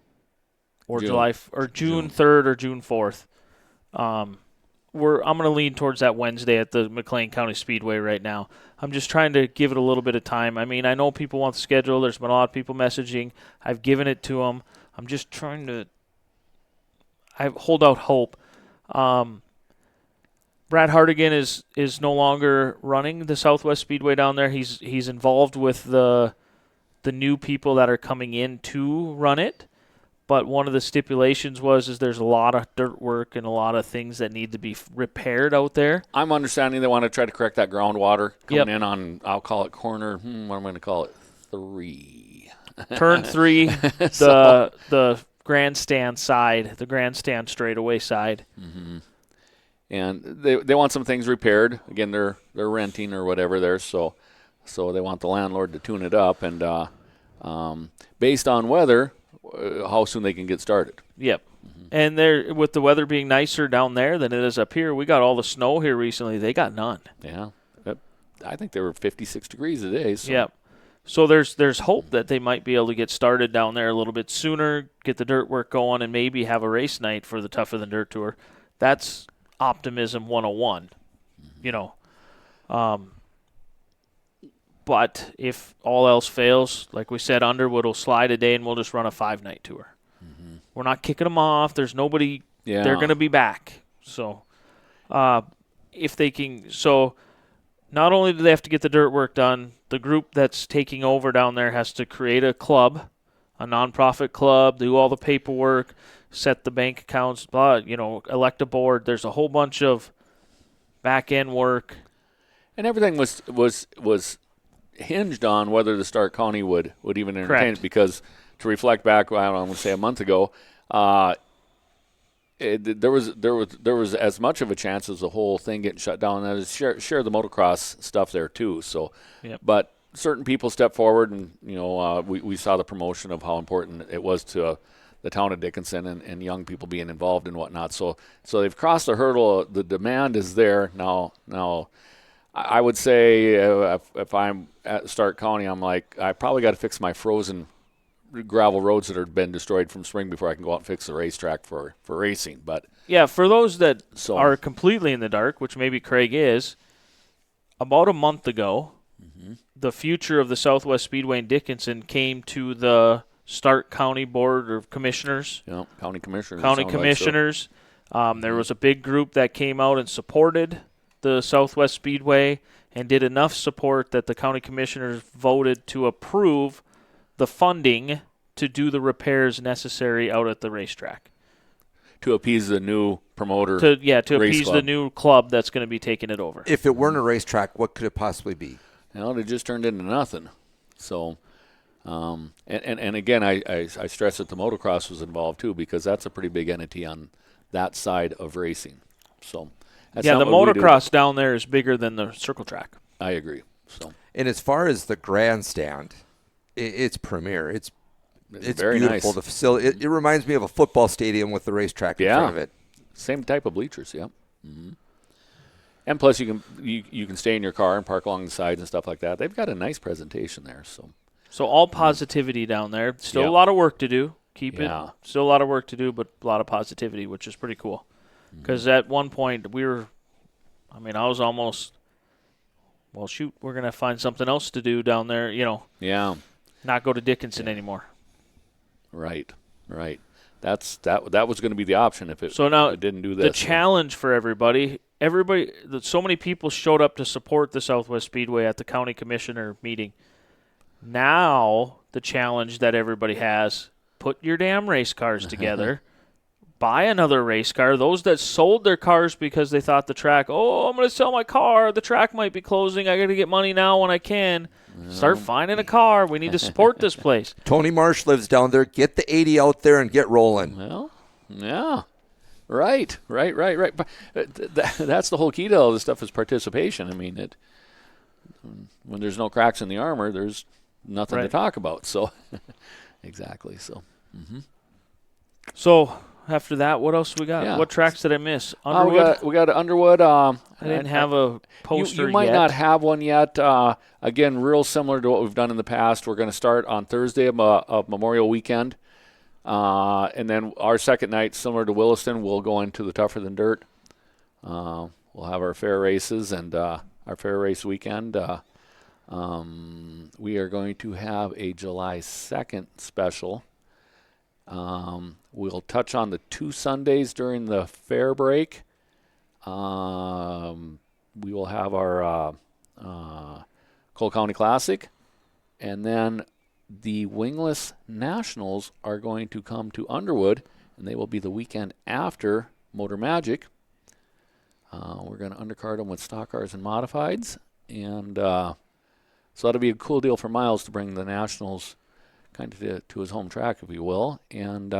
or June. June 3rd or June 4th. I'm going to lean towards that Wednesday at the McLean County Speedway right now. I'm just trying to give it a little bit of time. I mean, I know people want the schedule. There's been a lot of people messaging. I've given it to them. I'm just trying to hold out hope. Brad Hardigan is no longer running the Southwest Speedway down there. He's involved with the new people that are coming in to run it. But one of the stipulations is there's a lot of dirt work and a lot of things that need to be repaired out there. I'm understanding they want to try to correct that groundwater coming Yep. in on, I'll call it corner, what am I going to call it? 3. Turn 3, the grandstand side, the grandstand straightaway side. And they want some things repaired. Again, they're renting or whatever there, so they want the landlord to tune it up. And based on weather, how soon they can get started. Yep. And there, with the weather being nicer down there than it is up here, we got all the snow here recently. They got none. Yeah. I think they were 56 degrees a day. So. Yep. So there's hope that they might be able to get started down there a little bit sooner, get the dirt work going, and maybe have a race night for the Tougher Than Dirt Tour. That's optimism 101, you know. But if all else fails, like we said, Underwood will slide a day and we'll just run a 5-night tour. We're not kicking them off. There's nobody. Yeah. They're going to be back. So if they can. So not only do they have to get the dirt work done, the group that's taking over down there has to create a club, a nonprofit club, do all the paperwork, set the bank accounts, elect a board. There's a whole bunch of back-end work. And everything was hinged on whether the Stark County would even entertain Correct. it, because to reflect back, I don't know, I'm going to say a month ago, there was as much of a chance as the whole thing getting shut down as share the motocross stuff there too. So, Yep. But certain people stepped forward, and we saw the promotion of how important it was to the town of Dickinson and young people being involved and whatnot. So they've crossed the hurdle. The demand is there now. I would say if I'm at Stark County, I'm like, I probably got to fix my frozen gravel roads that have been destroyed from spring before I can go out and fix the racetrack for racing. But Yeah, for those that So- are completely in the dark, which maybe Craig is, about a month ago, the future of the Southwest Speedway in Dickinson came to the Stark County Board of Commissioners. county commissioners. County it sounds like, so- commissioners. There was a big group that came out and supported the Southwest Speedway and did enough support that the county commissioners voted to approve the funding to do the repairs necessary out at the racetrack. to appease the new promoter. To Race appease the club. new club that's going to be taking it over. If it weren't a racetrack, what could it possibly be? It just turned into nothing. So, and again, I stress that the motocross was involved too, because that's a pretty big entity on that side of racing. So, that's Yeah, not the what we do. motocross down there is bigger than the circle track. I agree. So, And as far as the grandstand, it's premier. It's very beautiful. nice. The facility. It reminds me of a football stadium with the racetrack in Yeah. front of it. Same type of bleachers, yeah. And plus, you can stay in your car and park along the sides and stuff like that. They've got a nice presentation there. So all positivity down there. Still Yeah. a lot of work to do. Keep Yeah. it. Still a lot of work to do, but a lot of positivity, which is pretty cool. Because at one point I was almost, well, shoot, we're going to find something else to do down there, yeah, not go to Dickinson anymore. right. That was going to be the option if it, So now if it didn't do this. The challenge for everybody, so many people showed up to support the Southwest Speedway at the county commissioner meeting. Now the challenge that everybody has, put your damn race cars together, buy another race car. Those that sold their cars because they thought the track, I'm going to sell my car, the track might be closing, I got to get money now when I can. Start finding a car. We need to support this place. Tony Marsh lives down there. Get the 80 out there and get rolling. Well, yeah. Right. But that's the whole key to all this stuff is participation. I mean, when there's no cracks in the armor, there's nothing to Right. talk about. So, exactly. So, So after that, what else we got? Yeah. What tracks did I miss? Underwood? we got Underwood. I didn't have a poster You might yet. not have one yet. Again, real similar to what we've done in the past. We're going to start on Thursday of Memorial Weekend. And then our second night, similar to Williston, we'll go into the Tougher Than Dirt. We'll have our fair races and our fair race weekend. We are going to have a July 2nd special. We'll touch on the 2 Sundays during the fair break. We will have our Cole County Classic. And then the Wingless Nationals are going to come to Underwood, and they will be the weekend after Motor Magic. We're going to undercard them with stock cars and modifieds. And so that'll be a cool deal for Miles to bring the Nationals kind of to his home track, if you will. And,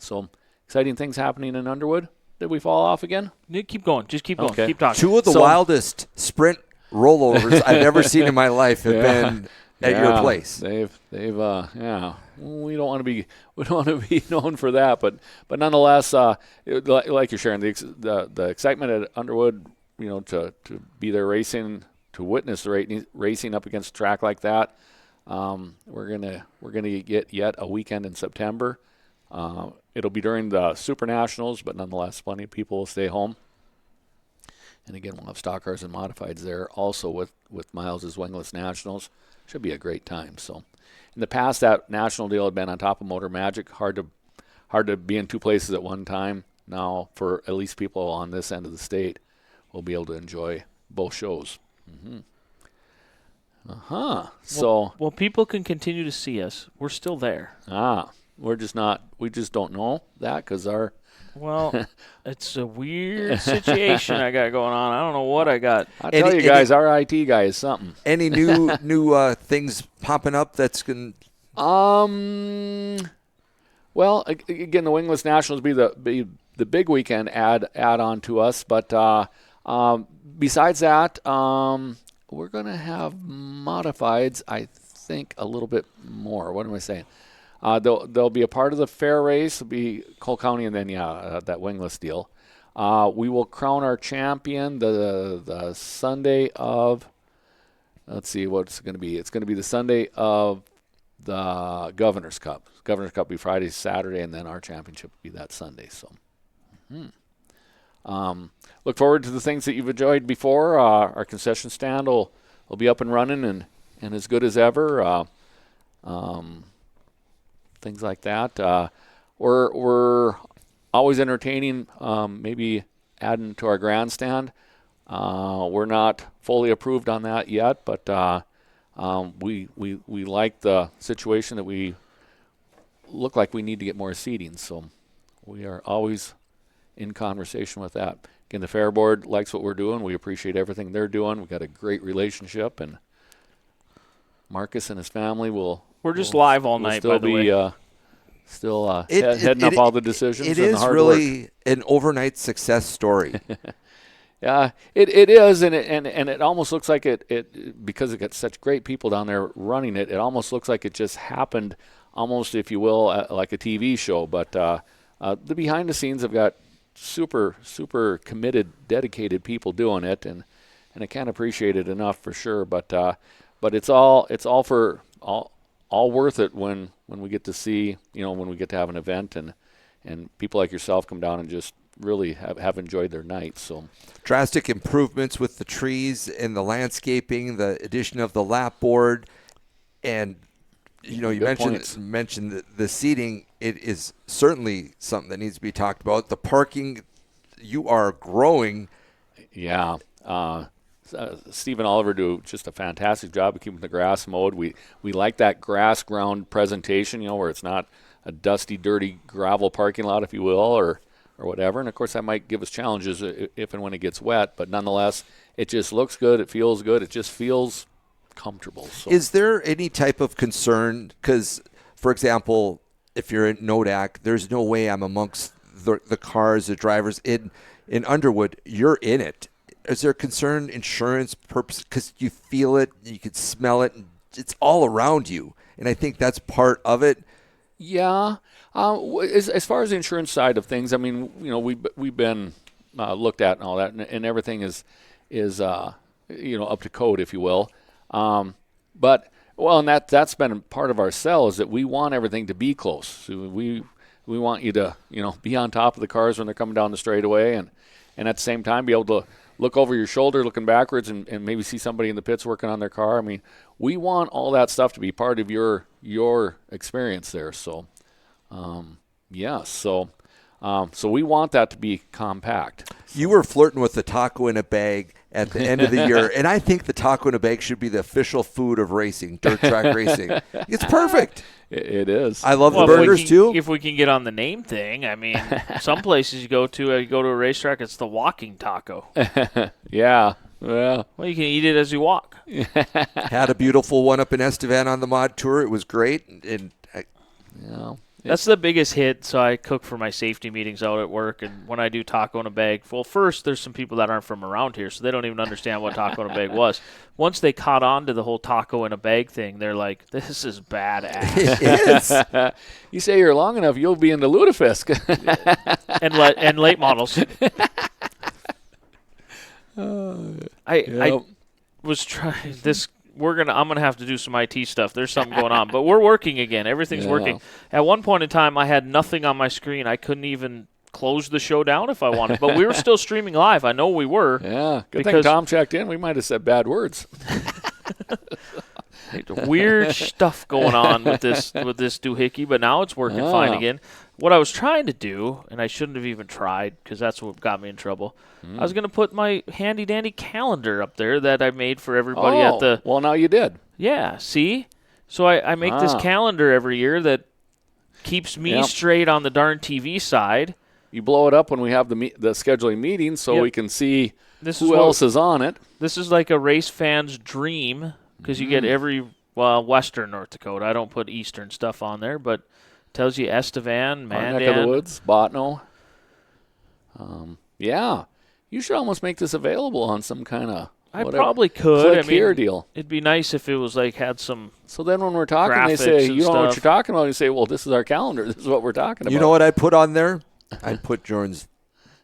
so exciting things happening in Underwood. Did we fall off again? Keep going. Just keep going. Okay. Keep talking. 2 of the So- wildest sprint rollovers I've ever seen in my life have been at your place. They've we don't want to be known for that, but nonetheless, like you're sharing the excitement at Underwood, to be there racing, to witness the racing up against a track like that. We're gonna get yet a weekend in September. It'll be during the Super Nationals, but nonetheless, plenty of people will stay home. And again, we'll have stock cars and modifieds there also with Miles' Wingless Nationals. Should be a great time. So in the past, that national deal had been on top of Motor Magic. Hard to be in 2 places at one time. Now, for at least people on this end of the state, we'll be able to enjoy both shows. So, Well, people can continue to see us. We're still there. we just don't know that because our Well, it's a weird situation I got going on. I don't know what I got. I tell you guys, our IT guy is something. Any new things popping up that's going Well, again, the Wingless Nationals be the big weekend add on to us, but besides that, we're going to have modifieds. I think a little bit more. What am I saying? They'll be a part of the fair race. It'll be Cole County, and then that Wingless deal. We will crown our champion the Sunday of. Let's see what it's going to be. It's going to be the Sunday of the Governor's Cup. Governor's Cup will be Friday, Saturday, and then our championship will be that Sunday. So, look forward to the things that you've enjoyed before. Our concession stand will be up and running and as good as ever. Things like that. We're always entertaining. Maybe adding to our grandstand. We're not fully approved on that yet, but we like the situation that we look like we need to get more seating. So we are always in conversation with that. Again, the Fair Board likes what we're doing. We appreciate everything they're doing. We've got a great relationship, and Marcus and his family We're just live all night, by the way. Heading up all the decisions. It and is the hard really work. an overnight success story. Yeah, it is, and it almost looks like it because it got such great people down there running it. It almost looks like it just happened, almost, if you will, like a TV show. But the behind the scenes have got super committed, dedicated people doing it, and I can't appreciate it enough for sure. But it's all worth it when we get to see, when we get to have an event and people like yourself come down and just really have enjoyed their night. So Drastic improvements with the trees and the landscaping, the addition of the lap board, and you mentioned the seating. It is certainly something that needs to be talked about. The parking, you are growing. Yeah. Steve and Oliver do just a fantastic job of keeping the grass mowed. We like that grass ground presentation, where it's not a dusty, dirty gravel parking lot, if you will, or whatever. And, of course, that might give us challenges if and when it gets wet. But nonetheless, it just looks good. It feels good. It just feels comfortable. So. Is there any type of concern? Because, for example, if you're in Nodak, there's no way I'm amongst the cars, the drivers. In Underwood, you're in it. Is there concern, insurance purpose? Because you feel it, you can smell it, and it's all around you. And I think that's part of it. Yeah. As far as the insurance side of things, I mean, we've been looked at and all that, and everything is up to code, if you will. And that's been part of our sell, is that we want everything to be close. So we want you to be on top of the cars when they're coming down the straightaway, and at the same time be able to look over your shoulder, looking backwards, and maybe see somebody in the pits working on their car. I mean, we want all that stuff to be part of your experience there. So, so we want that to be compact. You were flirting with the taco in a bag at the end of the year, and I think the taco in a bag should be the official food of racing, dirt track racing. It's perfect. It is. I love the burgers too. If we can get on the name thing, I mean, some places you go to a racetrack, it's the walking taco. Yeah. Well, you can eat it as you walk. Had a beautiful one up in Estevan on the mod tour. It was great, and that's the biggest hit. So I cook for my safety meetings out at work, and when I do taco in a bag, well, first there's some people that aren't from around here, so they don't even understand what taco in a bag was. Once they caught on to the whole taco in a bag thing, they're like, "This is badass." It is. You say you're long enough, you'll be into lutefisk and late models. I was trying this. I'm gonna have to do some IT stuff. There's something going on, but we're working again. Everything's working. At one point in time, I had nothing on my screen. I couldn't even close the show down if I wanted, but we were still streaming live. I know we were. Yeah, good thing Tom checked in. We might have said bad words. Weird stuff going on with this doohickey, but now it's working fine again. What I was trying to do, and I shouldn't have even tried because that's what got me in trouble. I was going to put my handy dandy calendar up there that I made for everybody at the. Well, now you did. Yeah. See, so I make this calendar every year that keeps me straight on the darn TV side. You blow it up when we have the scheduling meeting, so we can see who else is on it. This is like a race fan's dream. Because you get Western North Dakota. I don't put Eastern stuff on there, but tells you Estevan, Mandan. Neck of the Woods, Botno. Yeah. You should almost make this available on some kind of I probably could. Here deal. It'd be nice if it was had some. So then when we're talking, they say, you don't know what you're talking about. You say, well, this is our calendar. This is what we're talking about. You know what I'd put on there? I'd put Jordan's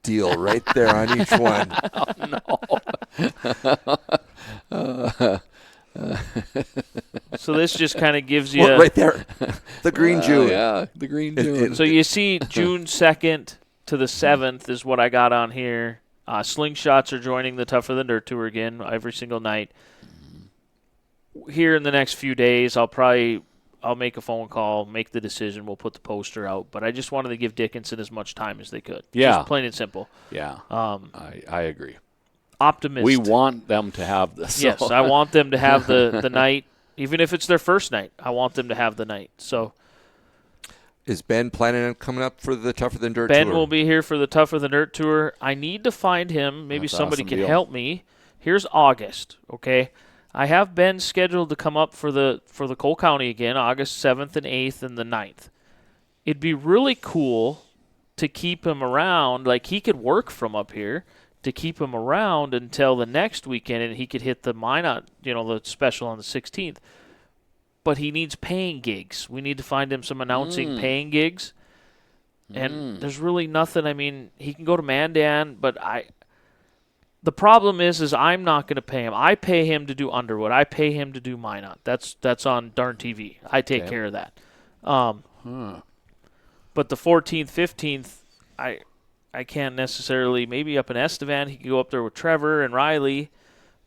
deal right there on each one. Oh, no. So this just kind of gives you Well, right there, the green June. Yeah, the green June. So you see June 2nd to the 7th is what I got on here. Slingshots are joining the Tougher Than Dirt Tour again every single night. Here in the next few days, I'll make a phone call, make the decision. We'll put the poster out. But I just wanted to give Dickinson as much time as they could. Yeah. Just plain and simple. Yeah, Um, I agree. Optimist. We want them to have this. Yes, so. I want them to have the night. Even if it's their first night, I want them to have the night. So Is Ben planning on coming up for the Tougher Than Dirt Ben tour? will be here for the Tougher Than Dirt Tour. I need to find him. Maybe That's somebody awesome can deal. help me. Here's August, okay? I have Ben scheduled to come up for the Cole County again, August 7th and 8th and the 9th. It'd be really cool to keep him around. Like, he could work from up here to keep him around until the next weekend, and he could hit the Minot, the special on the 16th. But he needs paying gigs. We need to find him some announcing paying gigs. And there's really nothing. I mean, he can go to Mandan, but the problem is I'm not going to pay him. I pay him to do Underwood. I pay him to do Minot. That's on Darn TV. I take Okay. care of that. But the 14th, 15th, I can't necessarily. Maybe up in Estevan, he could go up there with Trevor and Riley,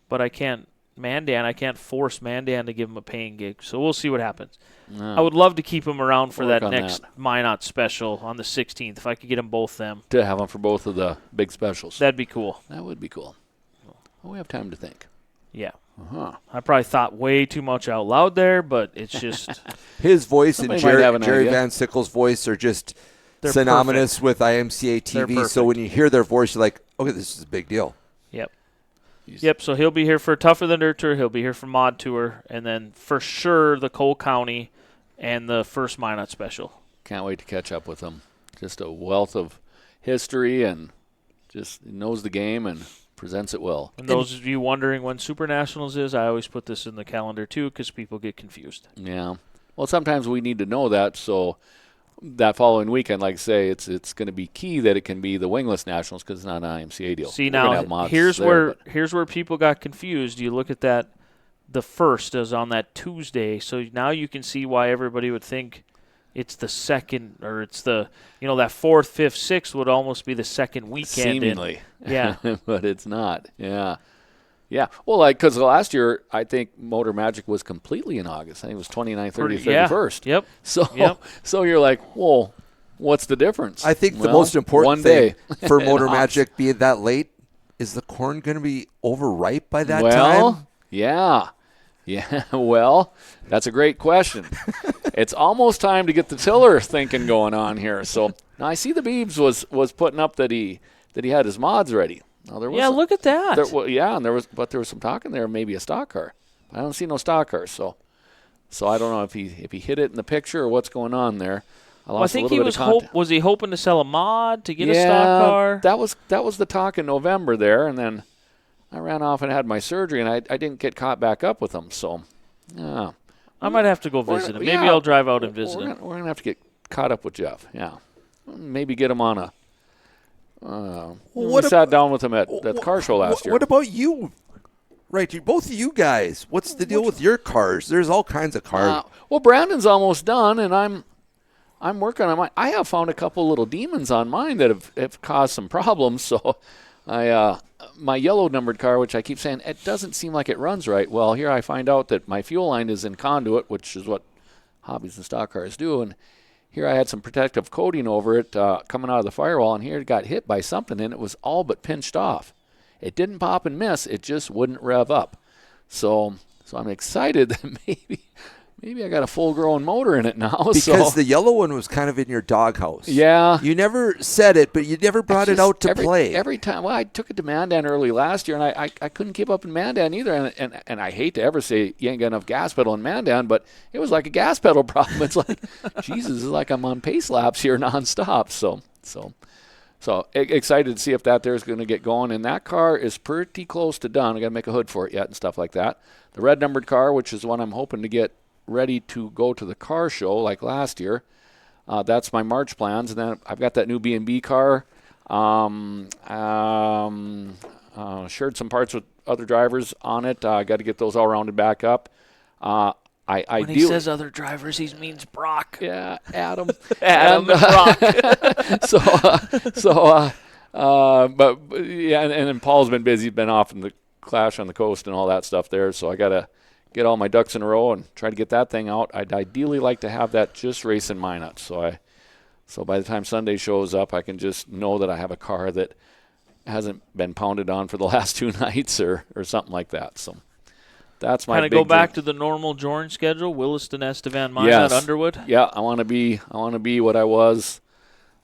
but I can't. Mandan, I can't force Mandan to give him a paying gig. So we'll see what happens. I would love to keep him around for Work that on next Minot special on the 16th. If I could get them both them, To have them for both of the big specials. that'd be cool. That would be cool. Well, we have time to think. Yeah. Uh-huh. I probably thought way too much out loud there, but it's just His voice Somebody and might Jerry, have an Jerry idea. Van Sickle's voice are just They're synonymous with IMCA They're TV. So perfect. when you hear their voice, you're like, okay, this is a big deal. Yep. Yep, so he'll be here for Tougher Than Dirt Tour. He'll be here for Mod Tour. And then for sure the Cole County and the first Minot special. Can't wait to catch up with him. Just a wealth of history and just knows the game and presents it well. And those of you wondering when Super Nationals is, I always put this in the calendar too because people get confused. Yeah. Well, sometimes we need to know that, so that following weekend, like I say, it's going to be key that it can be the wingless nationals because it's not an IMCA deal. See, We're gonna now have mods here's there, where people got confused. You look at that, the first is on that Tuesday, so now you can see why everybody would think it's the second, or it's the, that 4th, 5th, 6th would almost be the second weekend. seemingly. Yeah. But it's not. Yeah. Yeah. Well, because last year, I think Motor Magic was completely in August. I think it was 29th, 30th, Yeah. 31st. Yep. So, Yep. so you're like, well, what's the difference? I think the Well, most important one thing day for in Motor August. Magic being that late is the corn going to be overripe by that well, time? yeah. Yeah, well, that's a great question. It's almost time to get the tiller thinking going on here. So now I see the Beebs was putting up that he had his mods ready. Now there was Yeah, look at that. and there was some talk in there, maybe a stock car. I don't see no stock cars, so I don't know if he hit it in the picture or what's going on there. I Well, I lost think a he little was bit of contact. was he hoping to sell a mod to get a stock car? That was the talk in November there, and then I ran off and had my surgery, and I didn't get caught back up with him. So, yeah. I might have to go visit him. Maybe I'll drive out and visit him. We're gonna have to get caught up with Jeff. Yeah, maybe get him on a. We what sat down with him at the car show last year. What about you? Right, both of you guys. What's the deal with your cars? There's all kinds of cars. Well, Brandon's almost done, and I'm working on mine. I have found a couple little demons on mine that have caused some problems. So, my yellow numbered car, which I keep saying it doesn't seem like it runs right. Well, here I find out that my fuel line is in conduit, which is what hobbies and stock cars do, and here I had some protective coating over it coming out of the firewall, and here it got hit by something, and it was all but pinched off. It didn't pop and miss. It just wouldn't rev up. So I'm excited that maybe I got a full-grown motor in it now. Because the yellow one was kind of in your doghouse. Yeah. You never said it, but you never brought it out to play. Every time. Well, I took it to Mandan early last year, and I couldn't keep up in Mandan either. And I hate to ever say you ain't got enough gas pedal in Mandan, but it was like a gas pedal problem. It's like, Jesus, it's like I'm on pace laps here nonstop. So excited to see if that there's going to get going. And that car is pretty close to done. I got to make a hood for it yet and stuff like that. The red numbered car, which is one I'm hoping to get ready to go to the car show like last year. That's my March plans. And then I've got that new B&B car. Shared some parts with other drivers on it. I got to get those all rounded back up. I When do. he says other drivers, he means Brock. Yeah, Adam. Adam and Brock. But yeah, and then Paul's been busy, been off in the Clash on the Coast and all that stuff there. So I got to get all my ducks in a row and try to get that thing out. I'd ideally like to have that just racing Minot. So by the time Sunday shows up, I can just know that I have a car that hasn't been pounded on for the last 2 nights or something like that. So that's my Kind of big go back dream. to the normal Jordan schedule, Williston, Estevan, Minot, Yes. Underwood. Yeah, I want to be what I was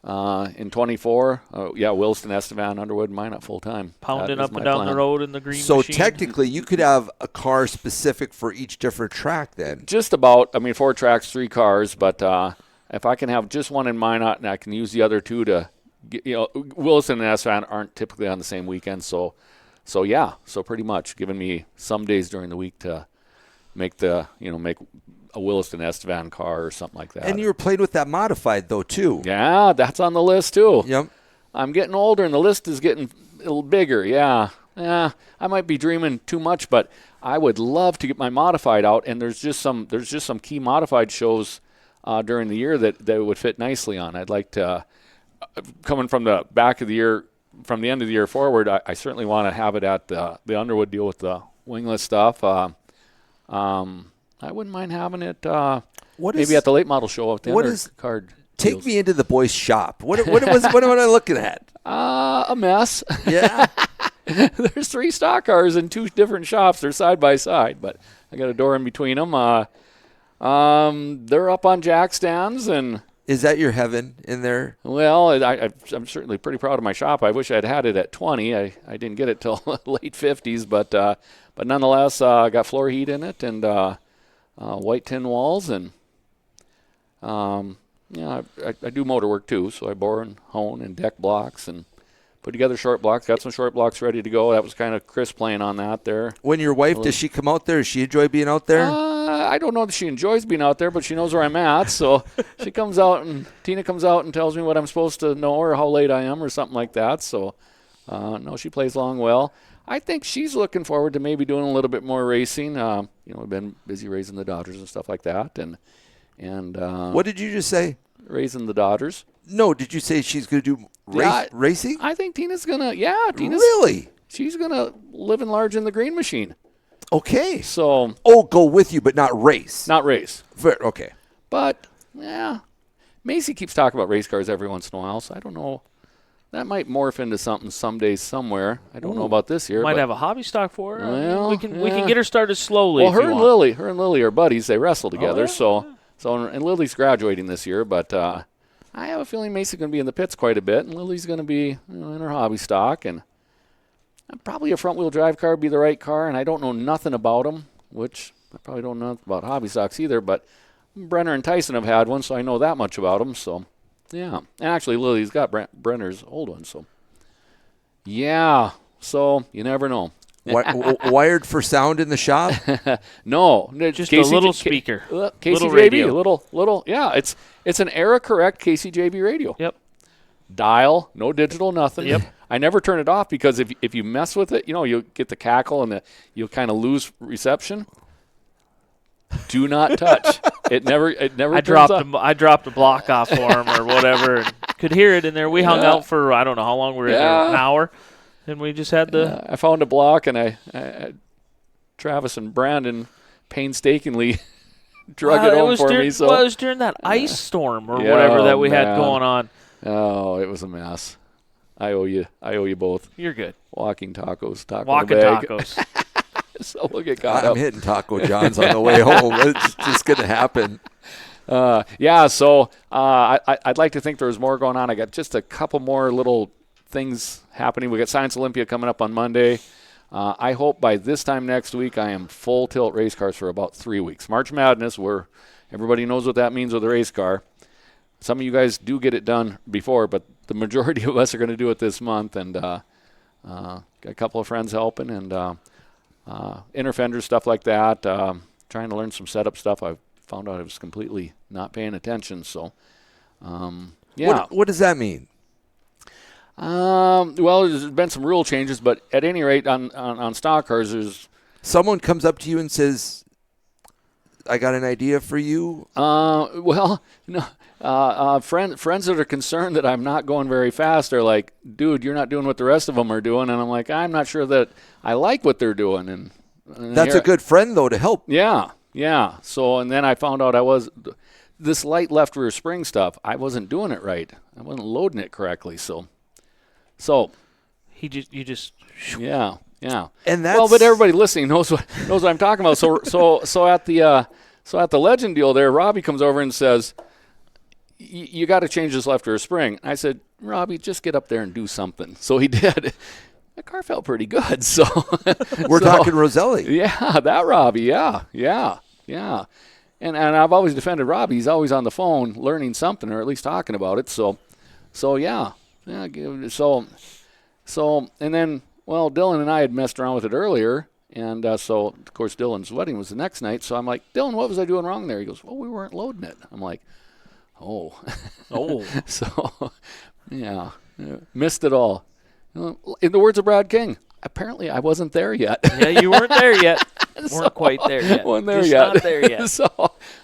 in 24. Williston, Estevan, Underwood, Minot full time. Pounding That is up and my down plan. the road in the green So machine. technically, you could have a car specific for each different track then. Just about. I mean, 4 tracks, 3 cars, but if I can have just one in Minot and I can use the other 2 to get, Williston and Estevan aren't typically on the same weekend, so pretty much giving me some days during the week to make make a Williston Estevan car or something like that. And you were playing with that modified, though, too. Yeah, that's on the list too. Yep. I'm getting older and the list is getting a little bigger. Yeah, I might be dreaming too much, but I would love to get my modified out. And there's just some key modified shows during the year that would fit nicely on. I'd like to, coming from the back of the year, from the end of the year forward, I certainly want to have it at the Underwood deal with the wingless stuff. I wouldn't mind having it maybe at the late model show at the undercard. Take me into the boys' shop. What am I looking at? A mess. Yeah. There's 3 stock cars in 2 different shops. They're side by side, but I got a door in between them. They're up on jack stands, and Is that your heaven in there? well, I'm certainly pretty proud of my shop. I wish I'd had it at 20. I didn't get it till late 50s, but nonetheless, I got floor heat in it and white tin walls, and I do motor work too. So I bore and hone and deck blocks and put together short blocks. Got some short blocks ready to go. That was kind of Chris playing on that there. When your wife, does she come out there? Does she enjoy being out there? I don't know that she enjoys being out there, but she knows where I'm at. So she comes out, and Tina comes out and tells me what I'm supposed to know or how late I am or something like that. So, no, she plays along well. I think she's looking forward to maybe doing a little bit more racing. We've been busy raising the daughters and stuff like that. And What did you just say? Raising the daughters. No, did you say she's going to do racing? I think Tina's going to, Really? She's going to live and large in the green machine. Okay. So, Go with you, but not race. not race. Okay. But, yeah, Macy keeps talking about race cars every once in a while, so I don't know. That might morph into something someday somewhere. I don't know about this year. Might but, have a hobby stock for her. Well, we can yeah. get her started slowly. well, if you want. her and Lily are buddies. They wrestle together. yeah? And Lily's graduating this year, but I have a feeling Macy's going to be in the pits quite a bit, and Lily's going to be in her hobby stock, and probably a front-wheel drive car would be the right car, and I don't know nothing about them, which I probably don't know about hobby stocks either, but Brenner and Tyson have had one, so I know that much about them, so yeah. And actually, Lily's got Brenner's old one, so yeah, so you never know. Wired for sound in the shop? No, Just a little speaker. KCJB, Little radio. little. Yeah, it's an era correct KCJB radio. Yep. Dial, no digital, nothing. Yep. I never turn it off because if you mess with it, you'll get the cackle and you'll kind of lose reception. Do not touch. It never. I turns off. I dropped a block off for him or whatever. And could hear it in there. We hung out for I don't know how long we were in there, an hour, and we just had the. I found a block and I Travis and Brandon painstakingly drug it home for me. So it was during that ice storm or Yeah, whatever that we had man. going on. oh, it was a mess. I owe you both. You're good. Walking tacos, taco Walking in a bag. tacos. So we'll get caught I'm up. hitting Taco John's on the way home. It's just going to happen. So I'd like to think there was more going on. I got just a couple more little things happening. We got Science Olympia coming up on Monday. I hope by this time next week I am full tilt race cars for about 3 weeks. March Madness, where everybody knows what that means with a race car. Some of you guys do get it done before, but the majority of us are going to do it this month. And got a couple of friends helping and inner fenders, stuff like that. Trying to learn some setup stuff. I found out I was completely not paying attention. So, yeah. What does that mean? Well, there's been some rule changes, but at any rate, on stock cars, there's Someone comes up to you and says, I got an idea for you. Well, no. Friends that are concerned that I'm not going very fast are like, dude, you're not doing what the rest of them are doing. And I'm like, I'm not sure that I like what they're doing. And That's a good friend, though, to help. Yeah. So, and then I found out I was this light left rear spring stuff. I wasn't doing it right. I wasn't loading it correctly. So, you just. yeah. And that's Well, but everybody listening knows what I'm talking about. So at the Legend deal there, Robbie comes over and says, you got to change this left rear spring. I said, Robbie, just get up there and do something. So he did. The car felt pretty good. So we're talking Roselli. Yeah, that Robbie. Yeah. And I've always defended Robbie. He's always on the phone learning something or at least talking about it. So yeah. So and then, well, Dylan and I had messed around with it earlier. And so, of course, Dylan's wedding was the next night. So I'm like, Dylan, what was I doing wrong there? He goes, well, we weren't loading it. I'm like, oh. So, yeah, missed it all. In the words of Brad King, apparently I wasn't there yet. Yeah, you weren't there yet. Weren't quite there yet. Wasn't there Just yet. Not there yet.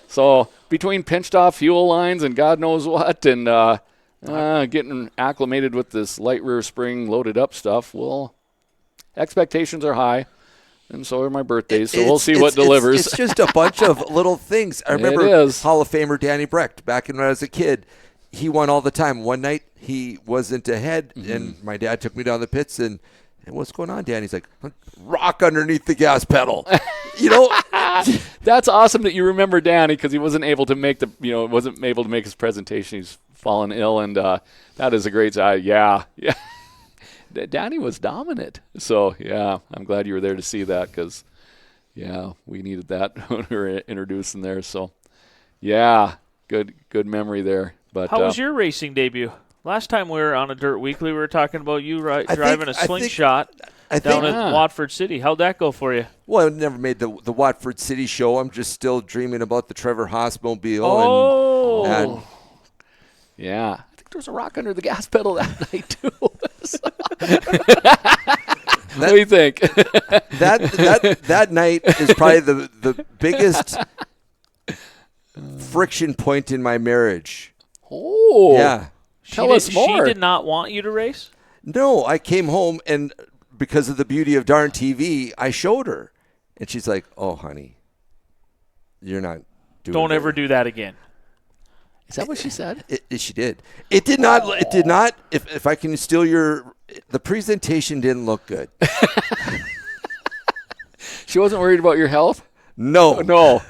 So between pinched off fuel lines and God knows what, and getting acclimated with this light rear spring loaded up stuff, well, expectations are high. And so are my birthdays, so we'll see what delivers. It's just a bunch of little things. I remember Hall of Famer Danny Brecht, back when I was a kid, he won all the time. One night he wasn't ahead, and my dad took me down the pits, and what's going on, Danny? He's like, rock underneath the gas pedal. That's awesome that you remember Danny, because he wasn't able to make his presentation. He's fallen ill, and that is a great side. Yeah. Danny was dominant. So, yeah, I'm glad you were there to see that because, yeah, we needed that when we were introducing there. So, yeah, good memory there. But how was your racing debut? Last time we were on a Dirt Weekly, we were talking about you driving a slingshot down at Watford City. How'd that go for you? Well, I never made the Watford City show. I'm just still dreaming about the Trevor Haas-mobile. Oh. Yeah. I think there was a rock under the gas pedal that night, too. What do you think? That night is probably the biggest friction point in my marriage. Oh. Yeah. Tell us more. She did not want you to race? No, I came home, and because of the beauty of Darn TV, I showed her. And she's like, oh, honey, you're not doing Don't it. ever do that again. Is that what she said? She did. It did not. If I can steal the presentation didn't look good. She wasn't worried about your health? No.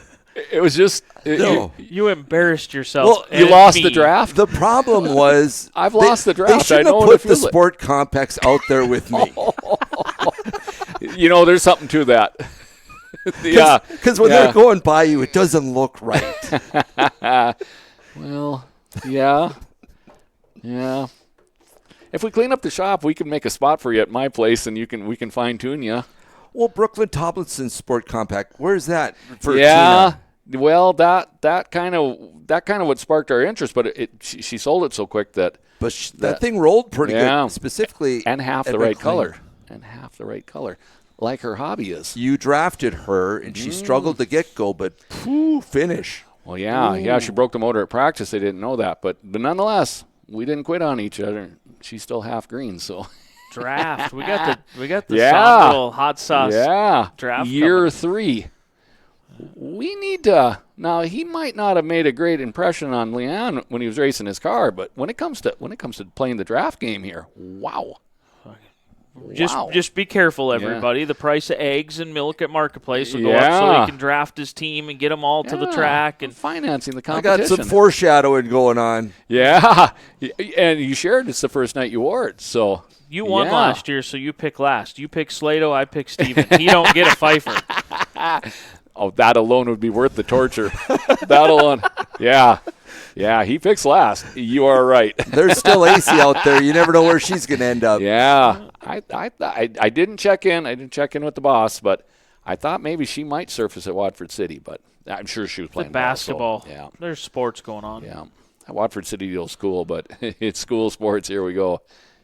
It was just no. You embarrassed yourself. Well, you lost the draft. The problem was I've lost the draft. They shouldn't I know have what put it the feels sport complex out there with me. There's something to that. Yeah, because when they're going by you, it doesn't look right. Well, yeah. If we clean up the shop, we can make a spot for you at my place, and we can fine tune you. Well, Brooklyn Tomlinson's Sport Compact, where's that for Yeah. Tina? Well, that kind of what sparked our interest, but she sold it so quick that. But that thing rolled pretty good, specifically. And half the right color. Like her hobby is. You drafted her, and she struggled to get go, but finish. Well, yeah, she broke the motor at practice. They didn't know that, but nonetheless, we didn't quit on each other. She's still half green, so. Draft. We got the little hot sauce. Yeah. Draft. Year 3. We need to. Now, he might not have made a great impression on Leanne when he was racing his car, but when it comes to playing the draft game here, wow. Just be careful, everybody. Yeah. The price of eggs and milk at Marketplace will go up so he can draft his team and get them all to the track. And financing the competition. I got some foreshadowing going on. Yeah. And you shared it's the first night you wore it, so. You won last year, so you pick last. You pick Slato, I pick Steven. He don't get a Pfeiffer. Oh, that alone would be worth the torture. That alone. Yeah. Yeah, he picks last. You are right. There's still AC out there. You never know where she's going to end up. Yeah. I didn't check in. I didn't check in with the boss, but I thought maybe she might surface at Watford City, but I'm sure she was playing basketball. So, yeah. There's sports going on. Yeah. Watford City deals school, but it's school sports. Here we go.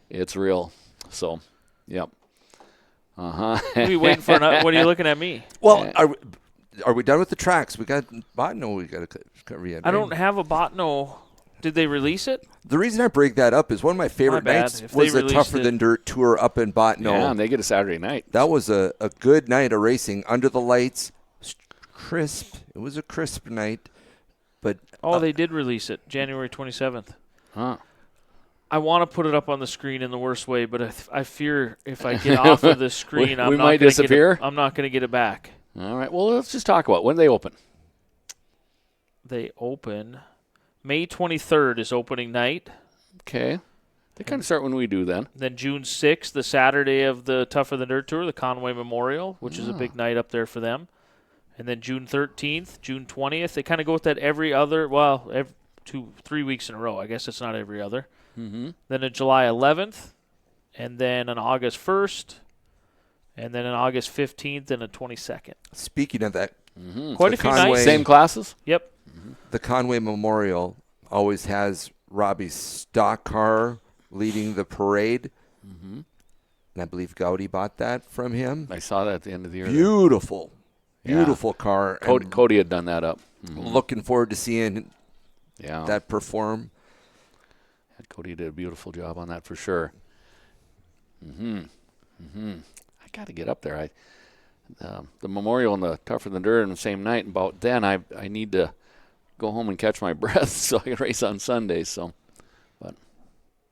It's real. So, yep. What are you waiting for? What are you looking at me? Well, are we done with the tracks? We got Botno. We got to cover yet. I don't have a Botno. Did they release it? The reason I bring that up is one of my favorite My bad. nights If was they the Tougher released Than Dirt tour up in Botno. Yeah, and they get a Saturday night. That was a good night of racing under the lights. Crisp. It was a crisp night. But Oh, they did release it, January 27th. Huh. I want to put it up on the screen in the worst way, but I fear if I get off of the screen, We might gonna disappear? I'm not going to get it back. All right. Well, let's just talk about when they open. They open May 23rd is opening night. Okay. They kind of start when we do then. Then June 6th, the Saturday of the Tougher Than Dirt Tour, the Conway Memorial, which is a big night up there for them. And then June 13th, June 20th. They kind of go with that every 3 weeks in a row. I guess it's not every other. Mm-hmm. Then on July 11th, and then on August 1st, and then on August 15th and the 22nd. speaking of that, Quite the a few Conway- nights. Same classes? Yep. the Conway Memorial always has Robbie's stock car leading the parade. Mm-hmm. And I believe Gowdy bought that from him. I saw that at the end of the year. Beautiful. Yeah. Beautiful car. and Cody had done that up. Mhm. looking forward to seeing Yeah. that perform. Cody did a beautiful job on that for sure. I got to get up there. The Memorial and the Tougher Than Dirt on the same night. And about then, I need to go home and catch my breath so I can race on Sunday. So,